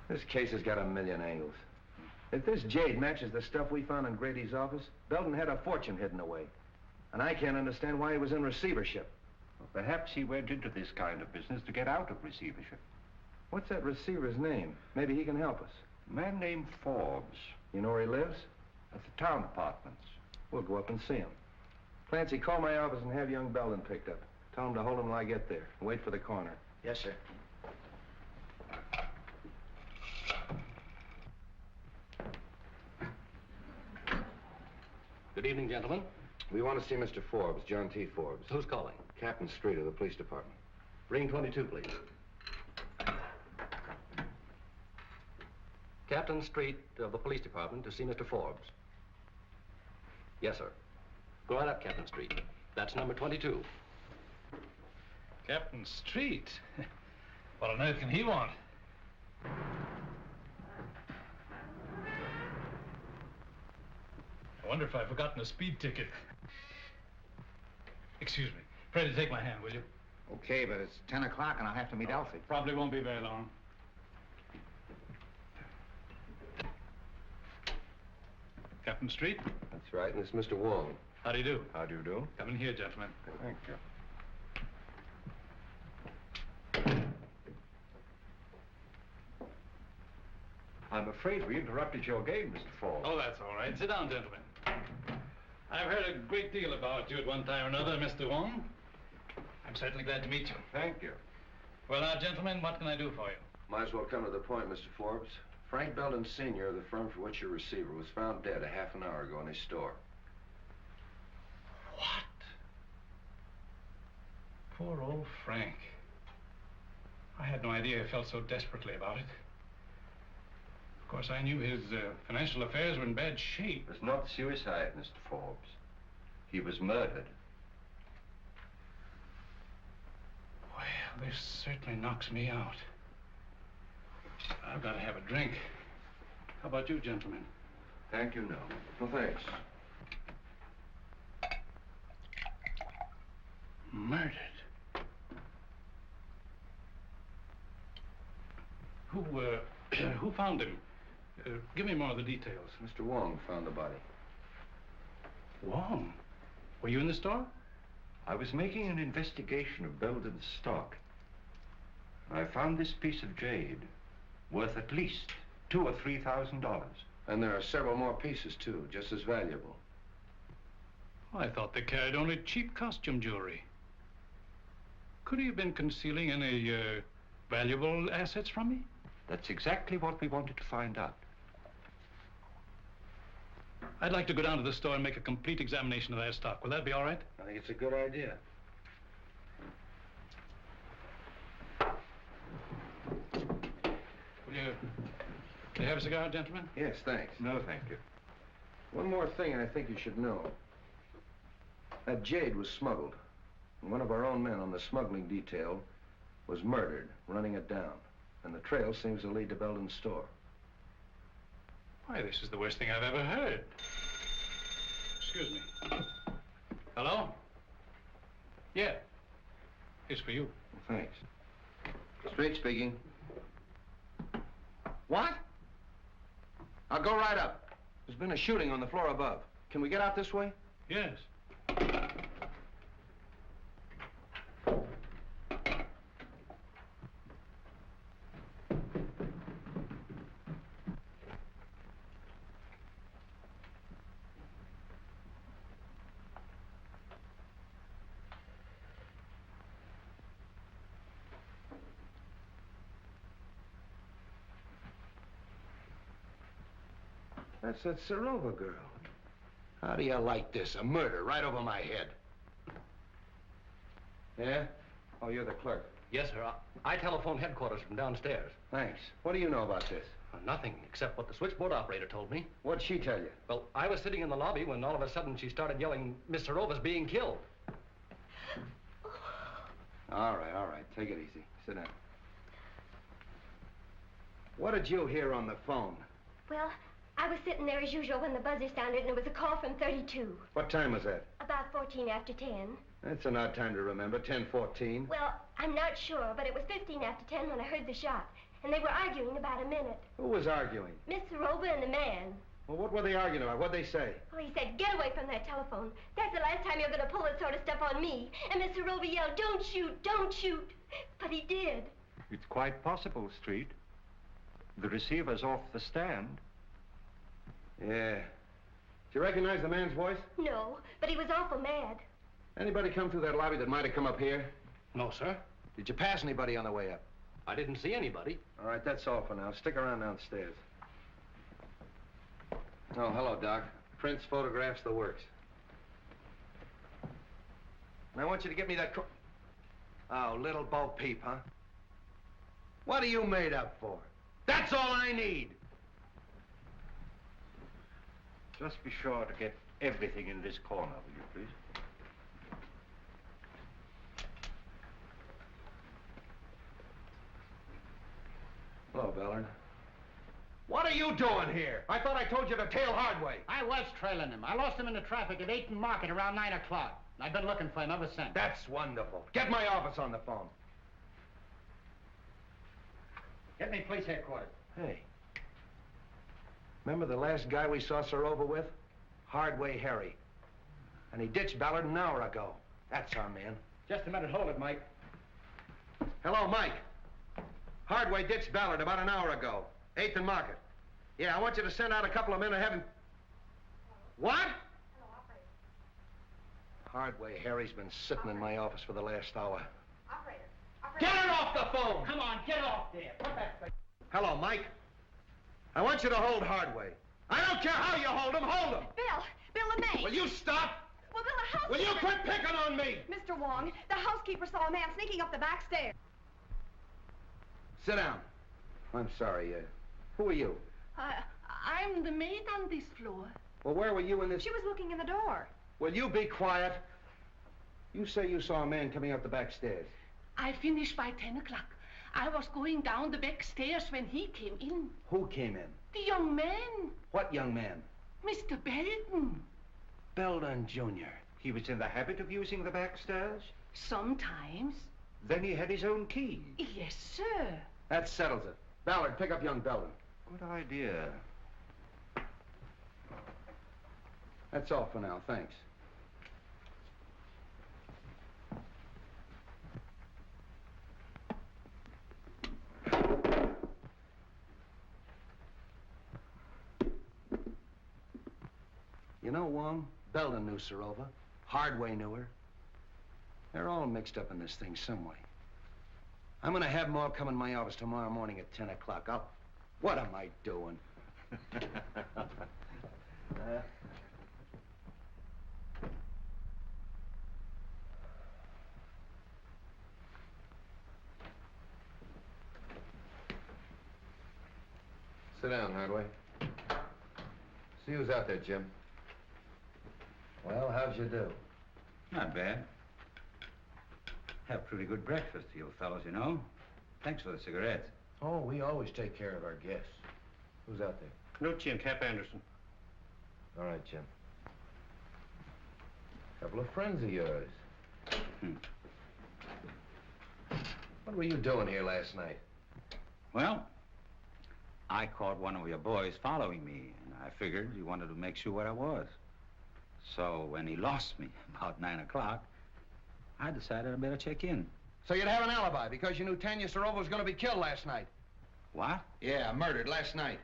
Speaker 3: This case has got a million angles. If this jade matches the stuff we found in Grady's office, Belden had a fortune hidden away. And I can't understand why he was in receivership.
Speaker 7: Well, perhaps he went into this kind of business to get out of receivership.
Speaker 3: What's that receiver's name? Maybe he can help us.
Speaker 7: A man named Forbes.
Speaker 3: You know where he lives?
Speaker 7: At the town apartments.
Speaker 3: We'll go up and see him. Clancy, call my office and have young Belden picked up. Tell him to hold him till I get there. And wait for the coroner.
Speaker 5: Yes, sir.
Speaker 15: Good evening, gentlemen.
Speaker 14: We want to see Mr. Forbes, John T. Forbes.
Speaker 15: Who's calling?
Speaker 14: Captain Street of the police department.
Speaker 15: Ring 22, please. Captain Street of the police department to see Mr. Forbes. Yes, sir. Go right up, Captain Street. That's number 22.
Speaker 16: Captain Street? What on earth can he want? I wonder if I've forgotten a speed ticket. Excuse me. Pray to take my hand, will you?
Speaker 9: Okay, but it's 10 o'clock and I'll have to meet Elsie.
Speaker 16: Probably won't be very long. Captain Street?
Speaker 14: That's right, and it's Mr. Wong.
Speaker 16: How do you do?
Speaker 7: How do you do?
Speaker 16: Come in here, gentlemen.
Speaker 7: Thank you. I'm afraid we interrupted your game, Mr. Forbes.
Speaker 16: Oh, that's all right. Sit down, gentlemen. I've heard a great deal about you at one time or another, Mr. Wong. I'm certainly glad to meet you.
Speaker 7: Thank you.
Speaker 16: Well, now, gentlemen, what can I do for you?
Speaker 14: Might as well come to the point, Mr. Forbes. Frank Belden Sr. of the firm for which you're receiver was found dead a half an hour ago in his store.
Speaker 16: What? Poor old Frank. I had no idea he felt so desperately about it. Of course, I knew his financial affairs were in bad shape.
Speaker 7: It was not suicide, Mr. Forbes. He was murdered.
Speaker 16: Well, this certainly knocks me out. I've got to have a drink. How about you, gentlemen?
Speaker 7: Thank you, no.
Speaker 14: Well, thanks.
Speaker 16: Murdered. Who found him? Give me more of the details.
Speaker 14: Mr. Wong found the body.
Speaker 16: Wong? Were you in the store?
Speaker 7: I was making an investigation of Belden's stock. I found this piece of jade worth at least $2,000 or $3,000.
Speaker 14: And there are several more pieces, too, just as valuable.
Speaker 16: I thought they carried only cheap costume jewelry. Could he have been concealing any valuable assets from me?
Speaker 7: That's exactly what we wanted to find out.
Speaker 16: I'd like to go down to the store and make a complete examination of that stock. Will that be all right?
Speaker 14: I think it's a good idea.
Speaker 16: Will you have a cigar, gentlemen?
Speaker 14: Yes, thanks.
Speaker 7: No, thank you.
Speaker 14: One more thing I think you should know. That jade was smuggled. And one of our own men on the smuggling detail was murdered, running it down. And the trail seems to lead to Belden's store.
Speaker 16: Why, this is the worst thing I've ever heard. Excuse me. Hello? Yeah. It's for you.
Speaker 14: Well, thanks. Street speaking.
Speaker 3: What? I'll go right up. There's been a shooting on the floor above. Can we get out this way?
Speaker 16: Yes.
Speaker 14: That's that Serova girl.
Speaker 2: How do you like this? A murder right over my head.
Speaker 14: Yeah? Oh, you're the clerk.
Speaker 15: Yes, sir. I telephoned headquarters from downstairs.
Speaker 14: Thanks. What do you know about this?
Speaker 15: Nothing, except what the switchboard operator told me.
Speaker 14: What'd she tell you?
Speaker 15: Well, I was sitting in the lobby when all of a sudden she started yelling, Miss Serova's being killed.
Speaker 14: All right. Take it easy. Sit down. What did you hear on the phone?
Speaker 17: Well, I was sitting there as usual when the buzzer sounded, and it was a call from 32.
Speaker 14: What time was that?
Speaker 17: About 14 after 10.
Speaker 14: That's an odd time to remember, 10:14.
Speaker 17: Well, I'm not sure, but it was 15 after 10 when I heard the shot. And they were arguing about a minute.
Speaker 14: Who was arguing?
Speaker 17: Miss Serova and the man.
Speaker 14: Well, what were they arguing about? What'd they say?
Speaker 17: Well, he said, get away from that telephone. That's the last time you're going to pull that sort of stuff on me. And Miss Serova yelled, don't shoot, don't shoot. But he did.
Speaker 7: It's quite possible, Street. The receiver's off the stand.
Speaker 14: Yeah. Did you recognize the man's voice?
Speaker 17: No, but he was awful mad.
Speaker 14: Anybody come through that lobby that might have come up here?
Speaker 15: No, sir.
Speaker 14: Did you pass anybody on the way up?
Speaker 15: I didn't see anybody.
Speaker 14: All right, that's all for now. Stick around downstairs. Oh, hello, Doc. Prints, photographs, the works. And I want you to get me that Oh, little Bo Peep, huh? What are you made up for? That's all I need!
Speaker 7: Just be sure to get everything in this corner, will you, please?
Speaker 14: Hello, Ballard. What are you doing here? I thought I told you to tail Hardway.
Speaker 8: I was trailing him. I lost him in the traffic at 8th and Market around 9 o'clock. I've been looking for him ever since.
Speaker 14: That's wonderful. Get my office on the phone.
Speaker 8: Get me police headquarters.
Speaker 14: Hey. Remember the last guy we saw Serova with? Hardway Harry. And he ditched Ballard an hour ago. That's our man.
Speaker 8: Just a minute. Hold it, Mike.
Speaker 14: Hello, Mike. Hardway ditched Ballard about an hour ago. 8th and Market. Yeah, I want you to send out a couple of men to have him... What? Hardway Harry's been sitting in my office for the last hour.
Speaker 17: Operator.
Speaker 14: Get it off the phone!
Speaker 8: Come on, get off there. Put that thing.
Speaker 14: Hello, Mike. I want you to hold Hardway. I don't care how you hold him, hold him!
Speaker 1: Bill LeMay.
Speaker 14: Will you stop?
Speaker 1: Well, Bill, the housekeeper...
Speaker 14: Will you quit picking on me?
Speaker 1: Mr. Wong, the housekeeper saw a man sneaking up the back stairs.
Speaker 14: Sit down. I'm sorry, who are you?
Speaker 18: I'm the maid on this floor.
Speaker 14: Well, where were you in this...
Speaker 1: She was looking in the door.
Speaker 14: Will you be quiet? You say you saw a man coming up the back stairs.
Speaker 18: I finished by 10 o'clock. I was going down the back stairs when he came in.
Speaker 14: Who came in?
Speaker 18: The young man.
Speaker 14: What young man?
Speaker 18: Mr. Belden.
Speaker 14: Belden Jr.
Speaker 7: He was in the habit of using the back stairs?
Speaker 18: Sometimes.
Speaker 7: Then he had his own key?
Speaker 18: Yes, sir.
Speaker 14: That settles it. Ballard, pick up young Belden.
Speaker 7: Good idea.
Speaker 14: That's all for now, thanks. You know, Wong, Belden knew Serova. Hardway knew her. They're all mixed up in this thing some way. I'm gonna have them all come in my office tomorrow morning at 10 o'clock. What am I doing?
Speaker 19: Sit down, Hardway. See who's out there, Jim.
Speaker 14: Well, how'd you do?
Speaker 10: Not bad. Have pretty good breakfast, you fellows, you know. Thanks for the cigarettes.
Speaker 14: Oh, we always take care of our guests. Who's out there?
Speaker 16: Nucci and Cap Anderson.
Speaker 14: All right, Jim. Couple of friends of yours. What were you doing here last night?
Speaker 10: Well, I caught one of your boys following me, and I figured he wanted to make sure where I was. So when he lost me about 9 o'clock, I decided I better check in.
Speaker 14: So you'd have an alibi because you knew Tanya Serova was going to be killed last night.
Speaker 10: What?
Speaker 14: Yeah, murdered last night.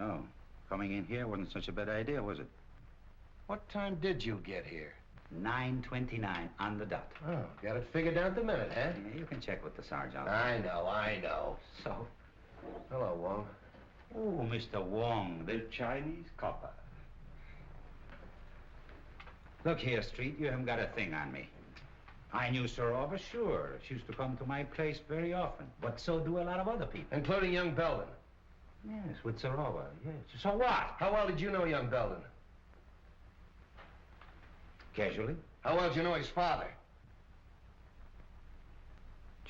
Speaker 10: Oh, coming in here wasn't such a bad idea, was it?
Speaker 14: What time did you get here?
Speaker 10: 9:29 on the dot.
Speaker 14: Oh, got it figured down to the minute, huh?
Speaker 10: Yeah, you can check with the sergeant.
Speaker 14: I know.
Speaker 10: So?
Speaker 14: Hello, Wong.
Speaker 10: Oh, Mr. Wong, the Chinese copper. Look here, Street, you haven't got a thing on me. I knew Serova, sure. She used to come to my place very often. But so do a lot of other people.
Speaker 14: Including young Belden.
Speaker 10: Yes, with Serova, yes. So what?
Speaker 14: How well did you know young Belden?
Speaker 10: Casually.
Speaker 14: How well did you know his father?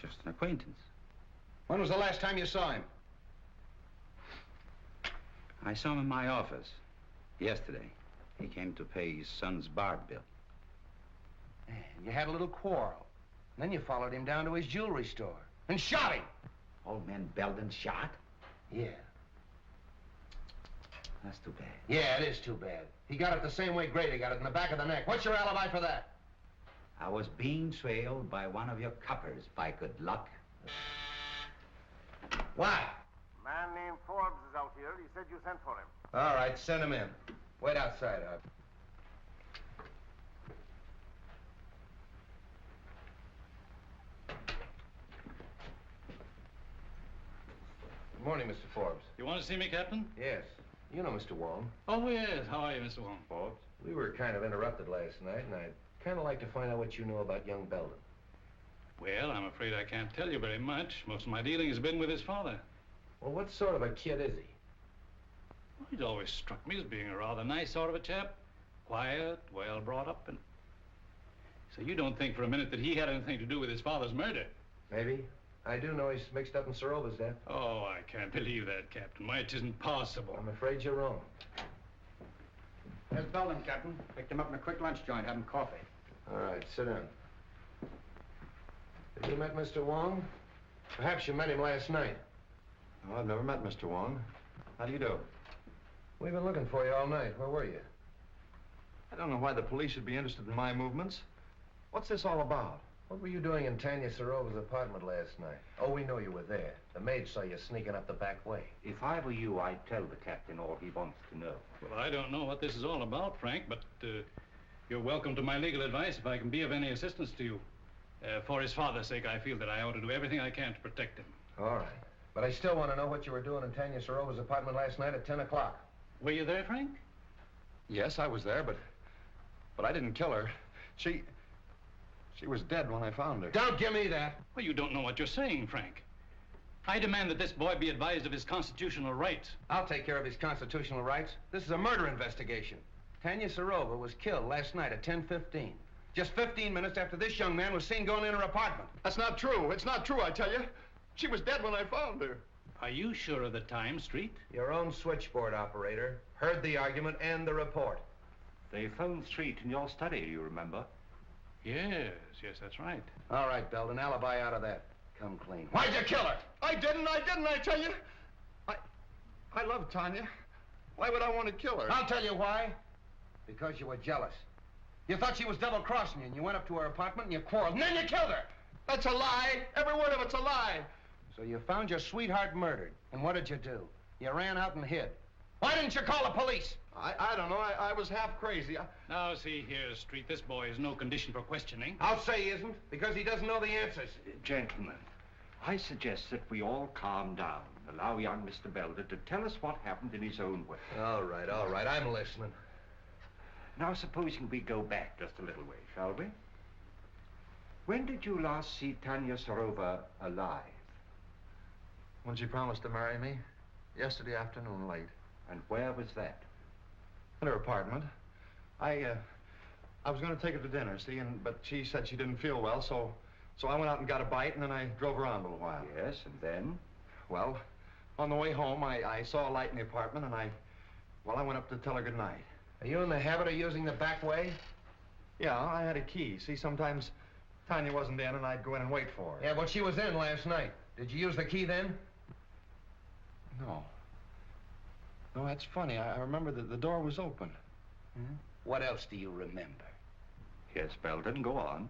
Speaker 10: Just an acquaintance.
Speaker 14: When was the last time you saw him?
Speaker 10: I saw him in my office yesterday. He came to pay his son's bar bill.
Speaker 14: You had a little quarrel. Then you followed him down to his jewelry store and shot him.
Speaker 10: Old man Belden shot?
Speaker 14: Yeah.
Speaker 10: That's too bad.
Speaker 14: Yeah, it is too bad. He got it the same way Grady got it, in the back of the neck. What's your alibi for that?
Speaker 10: I was being trailed by one of your coppers, by good luck.
Speaker 14: Why?
Speaker 2: A man named Forbes is out here. He said you sent for him.
Speaker 14: All right, send him in. Wait outside, Hub. Good morning, Mr. Forbes.
Speaker 16: You want to see me, Captain?
Speaker 14: Yes. You know Mr. Wong.
Speaker 16: Oh, yes. How are you, Mr. Wong?
Speaker 14: Forbes? We were kind of interrupted last night, and I'd kind of like to find out what you know about young Belden.
Speaker 16: Well, I'm afraid I can't tell you very much. Most of my dealing has been with his father.
Speaker 14: Well, what sort of a kid is he?
Speaker 16: Well, he's always struck me as being a rather nice sort of a chap. Quiet, well brought up, and... So you don't think for a minute that he had anything to do with his father's murder?
Speaker 14: Maybe. I do know he's mixed up in Serova's death.
Speaker 16: Oh, I can't believe that, Captain. Why, it isn't possible.
Speaker 14: I'm afraid you're wrong.
Speaker 8: There's Belden, Captain. Picked him up in a quick lunch joint, having coffee.
Speaker 14: All right, sit down. Have you met Mr. Wong? Perhaps you met him last night.
Speaker 3: Oh, I've never met Mr. Wong. How do you do?
Speaker 14: We've been looking for you all night. Where were you?
Speaker 3: I don't know why the police should be interested in my movements. What's this all about?
Speaker 14: What were you doing in Tanya Serova's apartment last night? Oh, we know you were there. The maid saw you sneaking up the back way.
Speaker 10: If I were you, I'd tell the captain all he wants to know.
Speaker 16: Well, I don't know what this is all about, Frank, but you're welcome to my legal advice if I can be of any assistance to you. For his father's sake, I feel that I ought to do everything I can to protect him.
Speaker 14: All right. But I still want to know what you were doing in Tanya Serova's apartment last night at 10 o'clock.
Speaker 16: Were you there, Frank?
Speaker 3: Yes, I was there, but I didn't kill her. She was dead when I found her.
Speaker 14: Don't give me that.
Speaker 16: Well, you don't know what you're saying, Frank. I demand that this boy be advised of his constitutional rights.
Speaker 14: I'll take care of his constitutional rights. This is a murder investigation. Tanya Serova was killed last night at 10:15. Just 15 minutes after this young man was seen going in her apartment.
Speaker 3: That's not true. It's not true, I tell you. She was dead when I found her.
Speaker 16: Are you sure of the time, Street?
Speaker 14: Your own switchboard operator heard the argument and the report.
Speaker 7: They phoned Street in your study, you remember?
Speaker 16: Yes, that's right.
Speaker 14: All right, Belden, alibi out of that. Come clean.
Speaker 3: Why'd you kill her? I didn't, I tell you. I love Tanya. Why would I want to kill her?
Speaker 14: I'll tell you why. Because you were jealous. You thought she was double-crossing you, and you went up to her apartment and you quarreled, and then you killed her.
Speaker 3: That's a lie. Every word of it's a lie.
Speaker 14: So you found your sweetheart murdered, and what did you do? You ran out and hid. Why didn't you call the police?
Speaker 3: I don't know. I was half crazy.
Speaker 16: Now, see here, Street, this boy is no condition for questioning.
Speaker 14: I'll say he isn't, because he doesn't know the answers.
Speaker 7: Gentlemen, I suggest that we all calm down. Allow young Mr. Belden to tell us what happened in his own way.
Speaker 14: All right, I'm listening.
Speaker 7: Now, supposing we go back just a little way, shall we? When did you last see Tanya Serova alive?
Speaker 3: When she promised to marry me. Yesterday afternoon, late.
Speaker 7: And where was that?
Speaker 3: In her apartment. I was going to take her to dinner, see, but she said she didn't feel well, so I went out and got a bite, and then I drove around a little while.
Speaker 7: Yes, and then?
Speaker 3: Well, on the way home, I saw a light in the apartment, and I went up to tell her good night.
Speaker 14: Are you in the habit of using the back way?
Speaker 3: Yeah, I had a key. See, sometimes Tanya wasn't in, and I'd go in and wait for her.
Speaker 14: Yeah, but she was in last night. Did you use the key then?
Speaker 3: No. No, that's funny. I remember that the door was open.
Speaker 14: Hmm? What else do you remember?
Speaker 7: Yes, Belden, go on.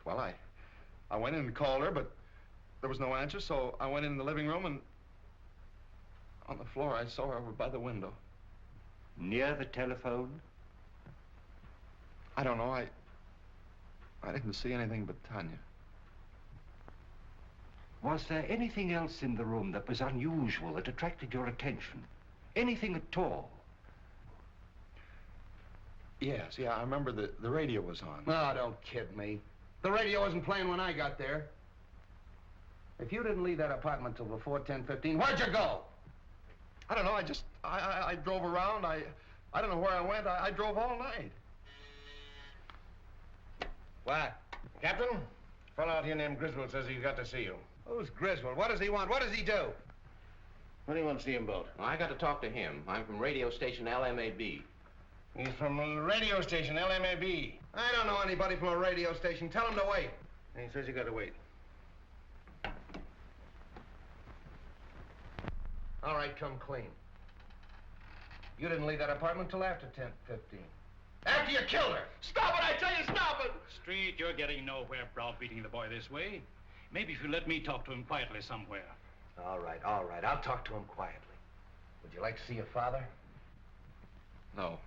Speaker 3: Well, I went in and called her, but there was no answer, so I went in the living room, and on the floor, I saw her over by the window.
Speaker 7: Near the telephone?
Speaker 3: I don't know. I didn't see anything but Tanya.
Speaker 7: Was there anything else in the room that was unusual, that attracted your attention? Anything at all?
Speaker 3: Yes, yeah, I remember the radio was on.
Speaker 14: Oh, don't kid me. The radio wasn't playing when I got there. If you didn't leave that apartment till before 10:15, where'd you go?
Speaker 3: I don't know, I drove around. I don't know where I went. I drove all night.
Speaker 2: What? Captain? A fellow out here named Griswold says he's got to see you.
Speaker 14: Who's Griswold? What does he want? What does he do?
Speaker 2: What do you want to see him about?
Speaker 12: Well, I got to talk to him. I'm from radio station LMAB.
Speaker 2: He's from a radio station, LMAB.
Speaker 14: I don't know anybody from a radio station. Tell him to wait.
Speaker 2: He says you got to wait.
Speaker 14: All right, come clean. You didn't leave that apartment till after 10:15. After you killed her!
Speaker 16: Stop it, I tell you, stop it! Street, you're getting nowhere browbeating the boy this way. Maybe if you let me talk to him quietly somewhere.
Speaker 14: All right. I'll talk to him quietly. Would you like to see your father?
Speaker 3: No.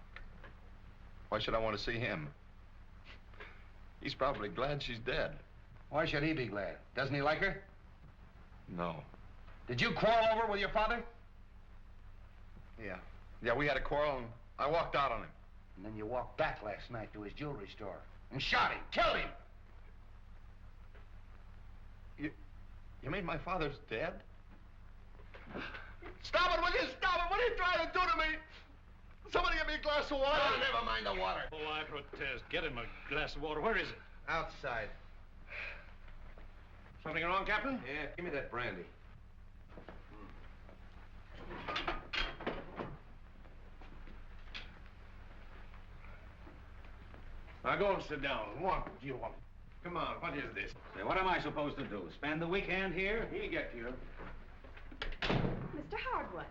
Speaker 3: Why should I want to see him? He's probably glad she's dead.
Speaker 14: Why should he be glad? Doesn't he like her?
Speaker 3: No.
Speaker 14: Did you quarrel over with your father?
Speaker 3: Yeah. Yeah, we had a quarrel and I walked out on him.
Speaker 14: And then you walked back last night to his jewelry store and shot him, killed him.
Speaker 3: You mean my father's dead?
Speaker 14: Stop it, will you? Stop it! What are you trying to do to me? Somebody get me a glass of water.
Speaker 2: Oh, never mind the water.
Speaker 16: Oh, I protest. Get him a glass of water. Where is it?
Speaker 14: Outside.
Speaker 2: Something wrong, Captain?
Speaker 15: Yeah, give me that brandy.
Speaker 2: Now go and sit down. What do you want? Come on, what is this?
Speaker 12: Say, what am I supposed to do? Spend the weekend here?
Speaker 2: He'll get you.
Speaker 1: Mr. Hardway.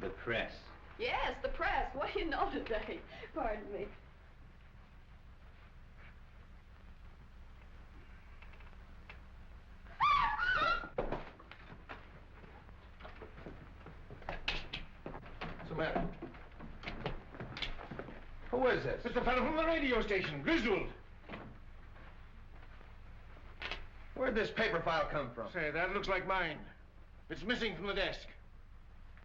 Speaker 12: The press.
Speaker 1: Yes, the press. What do you know today? Pardon me.
Speaker 14: What's the matter? Who is this?
Speaker 2: It's the fellow from the radio station, Griswold.
Speaker 14: Where'd this paper file come from?
Speaker 2: Say, that looks like mine. It's missing from the desk.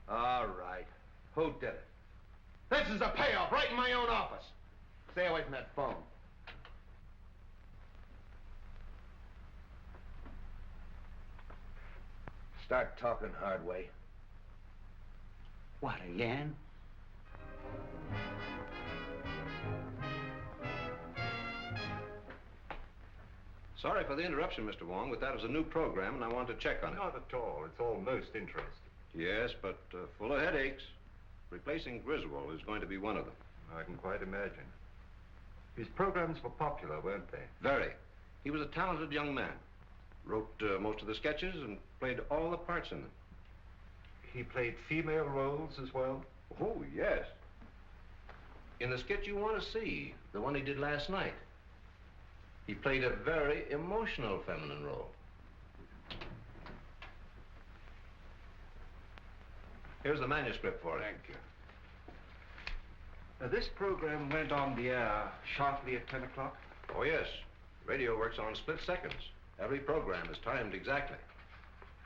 Speaker 14: All right. Who did it? This is a payoff right in my own office. Stay away from that phone. Start talking, Hardway.
Speaker 12: What, again?
Speaker 15: Sorry for the interruption, Mr. Wong, but that was a new program, and I want to check on it.
Speaker 7: Not at all. It's all most interesting.
Speaker 15: Yes, but full of headaches. Replacing Griswold is going to be one of them.
Speaker 7: I can quite imagine. His programs were popular, weren't they?
Speaker 15: Very. He was a talented young man. Wrote most of the sketches and played all the parts in them.
Speaker 7: He played female roles as well?
Speaker 15: Oh, yes. In the sketch you want to see, the one he did last night, he played a very emotional feminine role. Here's the manuscript for it.
Speaker 7: Thank you. Now, this program went on the air sharply at 10 o'clock?
Speaker 15: Oh, yes. Radio works on split seconds. Every program is timed exactly.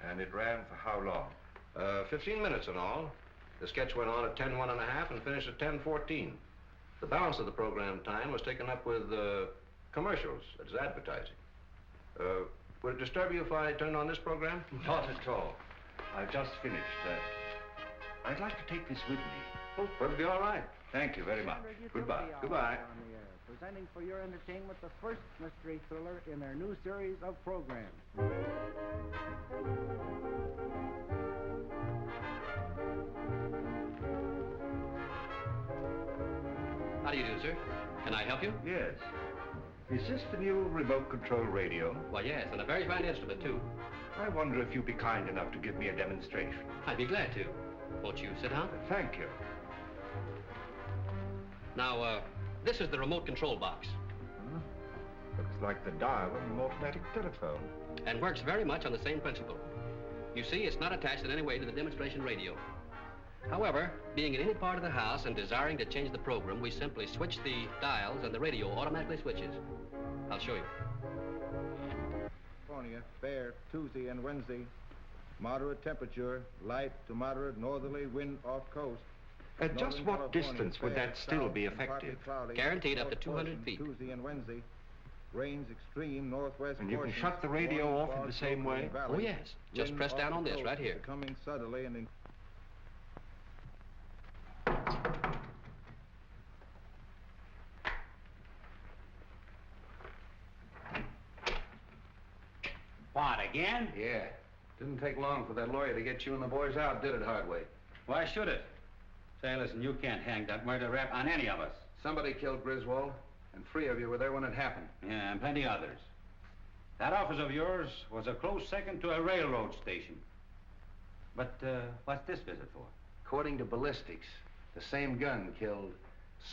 Speaker 7: And it ran for how long?
Speaker 15: 15 minutes in all. The sketch went on at 10:01 and finished at 10:14. The balance of the program time was taken up with commercials. It's advertising. Would it disturb you if I turned on this program?
Speaker 7: Not at all. I've just finished. I'd like to take this with me.
Speaker 15: Oh, that'll be all right.
Speaker 7: Thank you very much. Goodbye.
Speaker 15: Goodbye.
Speaker 20: Presenting for your entertainment the first mystery thriller in their new series of programs.
Speaker 15: How do you do, sir? Can I help you?
Speaker 7: Yes. Is this the new remote control radio?
Speaker 15: Why, yes, and a very fine instrument, too.
Speaker 7: I wonder if you'd be kind enough to give me a demonstration.
Speaker 15: I'd be glad to. Won't you sit down?
Speaker 7: Thank you.
Speaker 15: Now, this is the remote control box.
Speaker 7: Looks like the dial of an automatic telephone.
Speaker 15: And works very much on the same principle. You see, it's not attached in any way to the demonstration radio. However, being in any part of the house and desiring to change the program, we simply switch the dials and the radio automatically switches. I'll show you.
Speaker 19: California, fair Tuesday and Wednesday. Moderate temperature, light to moderate northerly wind off coast.
Speaker 7: At just
Speaker 19: Northern
Speaker 7: what
Speaker 19: California,
Speaker 7: distance would
Speaker 19: fair
Speaker 7: that still
Speaker 19: south
Speaker 7: be
Speaker 19: and partly
Speaker 7: effective?
Speaker 19: cloudy,
Speaker 10: Guaranteed up to
Speaker 19: north
Speaker 10: 200
Speaker 19: portion
Speaker 10: feet.
Speaker 19: Tuesday and Wednesday. Rains extreme northwest
Speaker 7: And you can
Speaker 19: portions,
Speaker 7: shut the radio
Speaker 19: warm
Speaker 7: off in
Speaker 19: fog
Speaker 7: the same
Speaker 19: local
Speaker 7: way?
Speaker 19: and valley.
Speaker 10: Oh, yes. Just
Speaker 19: Wind
Speaker 10: press down
Speaker 19: off
Speaker 10: on
Speaker 19: the
Speaker 10: this
Speaker 19: coast
Speaker 10: right here.
Speaker 19: Becoming southerly and
Speaker 10: What, again?
Speaker 14: Yeah. Didn't take long for that lawyer to get you and the boys out, did it, Hardway?
Speaker 10: Why should it? Say, listen, you can't hang that murder rap on any of us.
Speaker 14: Somebody killed Griswold, and 3 of you were there when it happened.
Speaker 10: Yeah, and plenty others. That office of yours was a close second to a railroad station. But, what's this visit for?
Speaker 14: According to ballistics, the same gun killed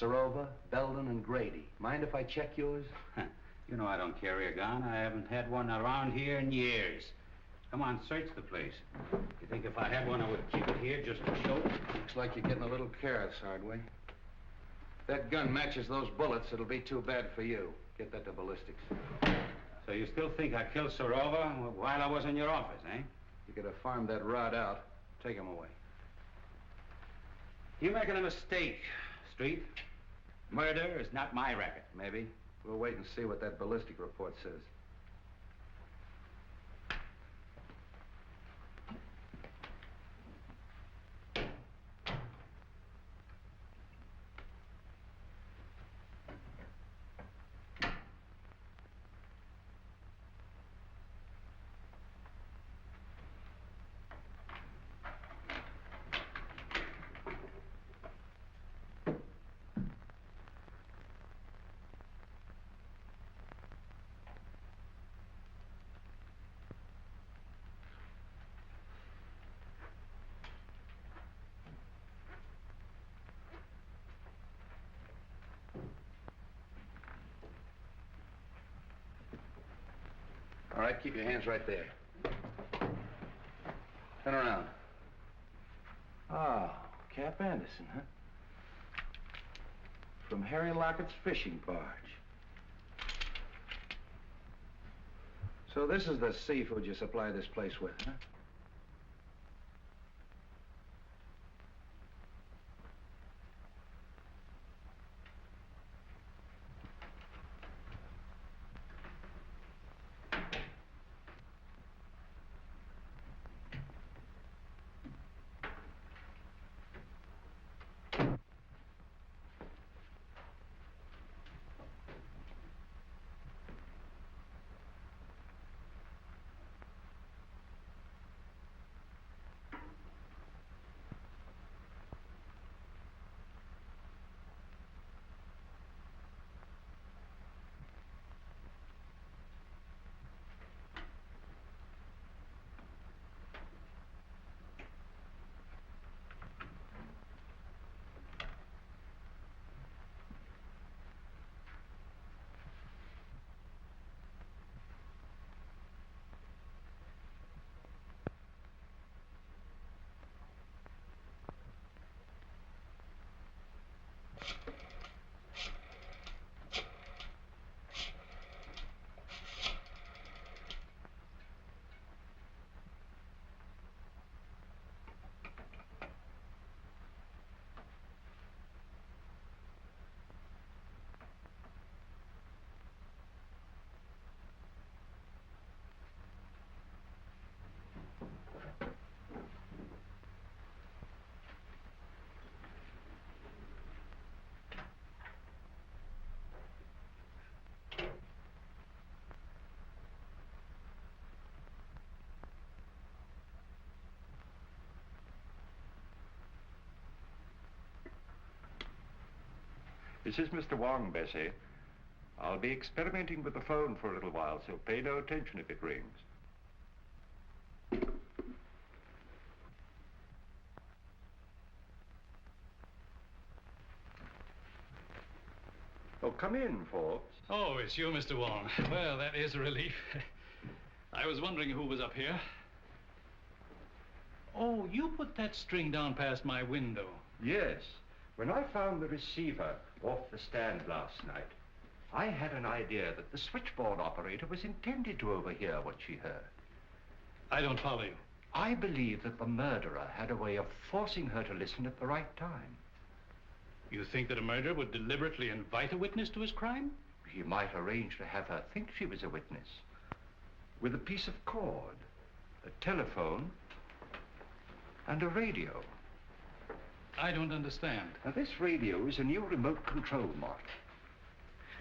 Speaker 14: Serova, Belden, and Grady. Mind if I check yours?
Speaker 10: You know I don't carry a gun. I haven't had one around here in years. Come on, search the place. You think if I had one, I would keep it here just to show?
Speaker 14: Looks like you're getting a little careless, Hardway. If that gun matches those bullets, it'll be too bad for you. Get that to ballistics.
Speaker 10: So you still think I killed Serova while I was in your office, eh?
Speaker 14: You could have farmed that rod out. Take him away.
Speaker 10: You're making a mistake, Street. Murder is not my racket.
Speaker 14: Maybe. We'll wait and see what that ballistic report says. All right, keep your hands right there. Turn around. Ah, Cap Anderson, huh? From Harry Lockett's fishing barge. So this is the seafood you supply this place with, huh?
Speaker 7: This is Mr. Wong, Bessie. I'll be experimenting with the phone for a little while, so pay no attention if it rings. Oh, come in, Forbes.
Speaker 16: Oh, it's you, Mr. Wong. Well, that is a relief. I was wondering who was up here. Oh, you put that string down past my window.
Speaker 7: Yes. When I found the receiver off the stand last night, I had an idea that the switchboard operator was intended to overhear what she heard.
Speaker 16: I don't follow you.
Speaker 7: I believe that the murderer had a way of forcing her to listen at the right time.
Speaker 16: You think that a murderer would deliberately invite a witness to his crime?
Speaker 7: He might arrange to have her think she was a witness. With a piece of cord, a telephone, and a radio.
Speaker 16: I don't understand.
Speaker 7: Now, this radio is a new remote control model.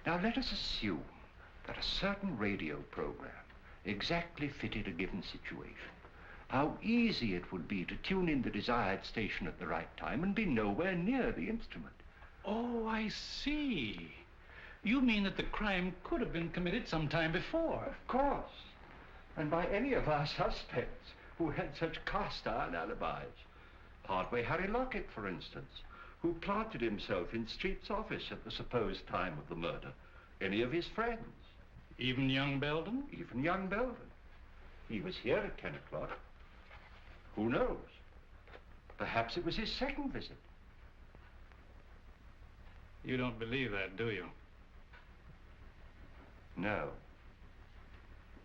Speaker 7: Now, let us assume that a certain radio program exactly fitted a given situation. How easy it would be to tune in the desired station at the right time and be nowhere near the instrument.
Speaker 16: Oh, I see. You mean that the crime could have been committed some time before?
Speaker 7: Of course. And by any of our suspects who had such cast-iron alibis. Partway Harry Lockett, for instance, who planted himself in Street's office at the supposed time of the murder. Any of his friends.
Speaker 16: Even young Belden?
Speaker 7: Even young Belden. He was here at 10 o'clock. Who knows? Perhaps it was his second visit.
Speaker 16: You don't believe that, do you?
Speaker 7: No.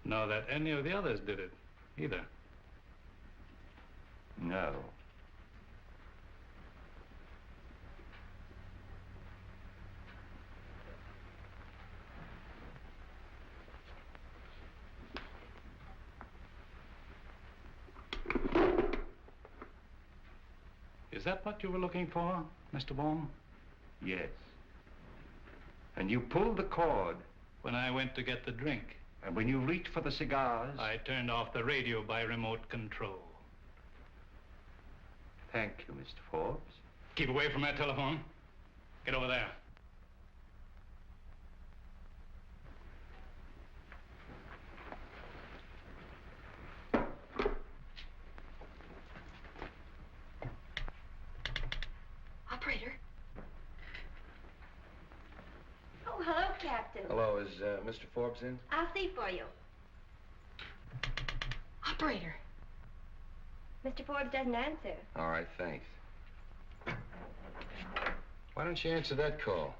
Speaker 16: Nor that any of the others did it, either?
Speaker 7: No.
Speaker 16: Is that what you were looking for, Mr. Baum?
Speaker 7: Yes. And you pulled the cord.
Speaker 16: When I went to get the drink.
Speaker 7: And when you reached for the cigars?
Speaker 16: I turned off the radio by remote control.
Speaker 7: Thank you, Mr. Forbes.
Speaker 16: Keep away from that telephone. Get over there.
Speaker 17: Operator. Oh, hello, Captain.
Speaker 14: Hello, is Mr. Forbes in?
Speaker 17: I'll see for you. Operator. Mr. Forbes doesn't answer.
Speaker 14: All right, thanks. Why don't you answer that call?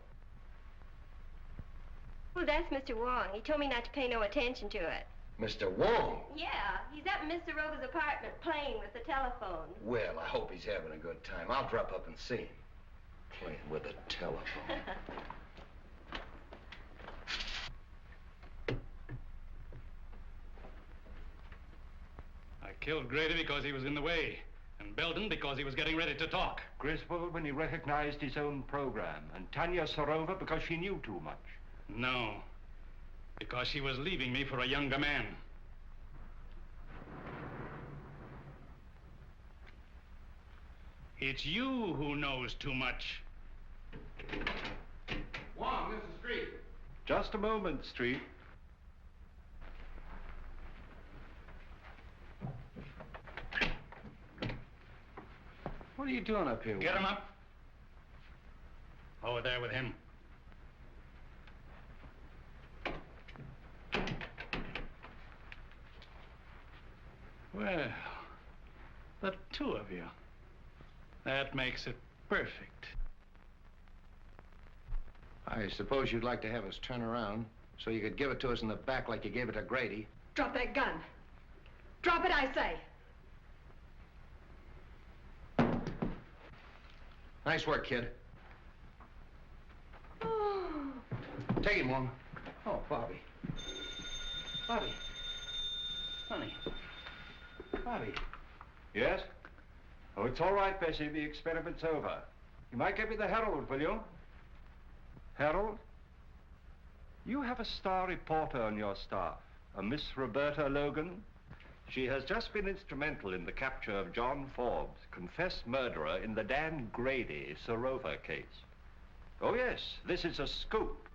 Speaker 17: Well, that's Mr. Wong. He told me not to pay no attention to it.
Speaker 14: Mr. Wong?
Speaker 17: Yeah, he's up in Mr. Rover's apartment playing with the telephone.
Speaker 14: Well, I hope he's having a good time. I'll drop up and see him. Playing with a telephone.
Speaker 16: I killed Grady because he was in the way, and Belden because he was getting ready to talk.
Speaker 7: Griswold when he recognized his own program, and Tanya Sorova because she knew too much.
Speaker 16: No, because she was leaving me for a younger man. It's you who knows too much.
Speaker 15: Wong, this is Street.
Speaker 7: Just a moment, Street.
Speaker 14: What are you doing up here?
Speaker 16: Get him up. Over there with him. Well, the two of you. That makes it perfect.
Speaker 14: I suppose you'd like to have us turn around so you could give it to us in the back like you gave it to Grady.
Speaker 1: Drop that gun. Drop it, I say.
Speaker 14: Nice work, kid. Take him, Wong. Oh, Bobby. Bobby. Honey. Bobby.
Speaker 7: Yes? Oh, it's all right, Bessie. The experiment's over. You might give me the Herald, will you? Herald? You have a star reporter on your staff, a Miss Roberta Logan. She has just been instrumental in the capture of John Forbes, confessed murderer in the Dan Grady Sorova case. Oh, yes, this is a scoop.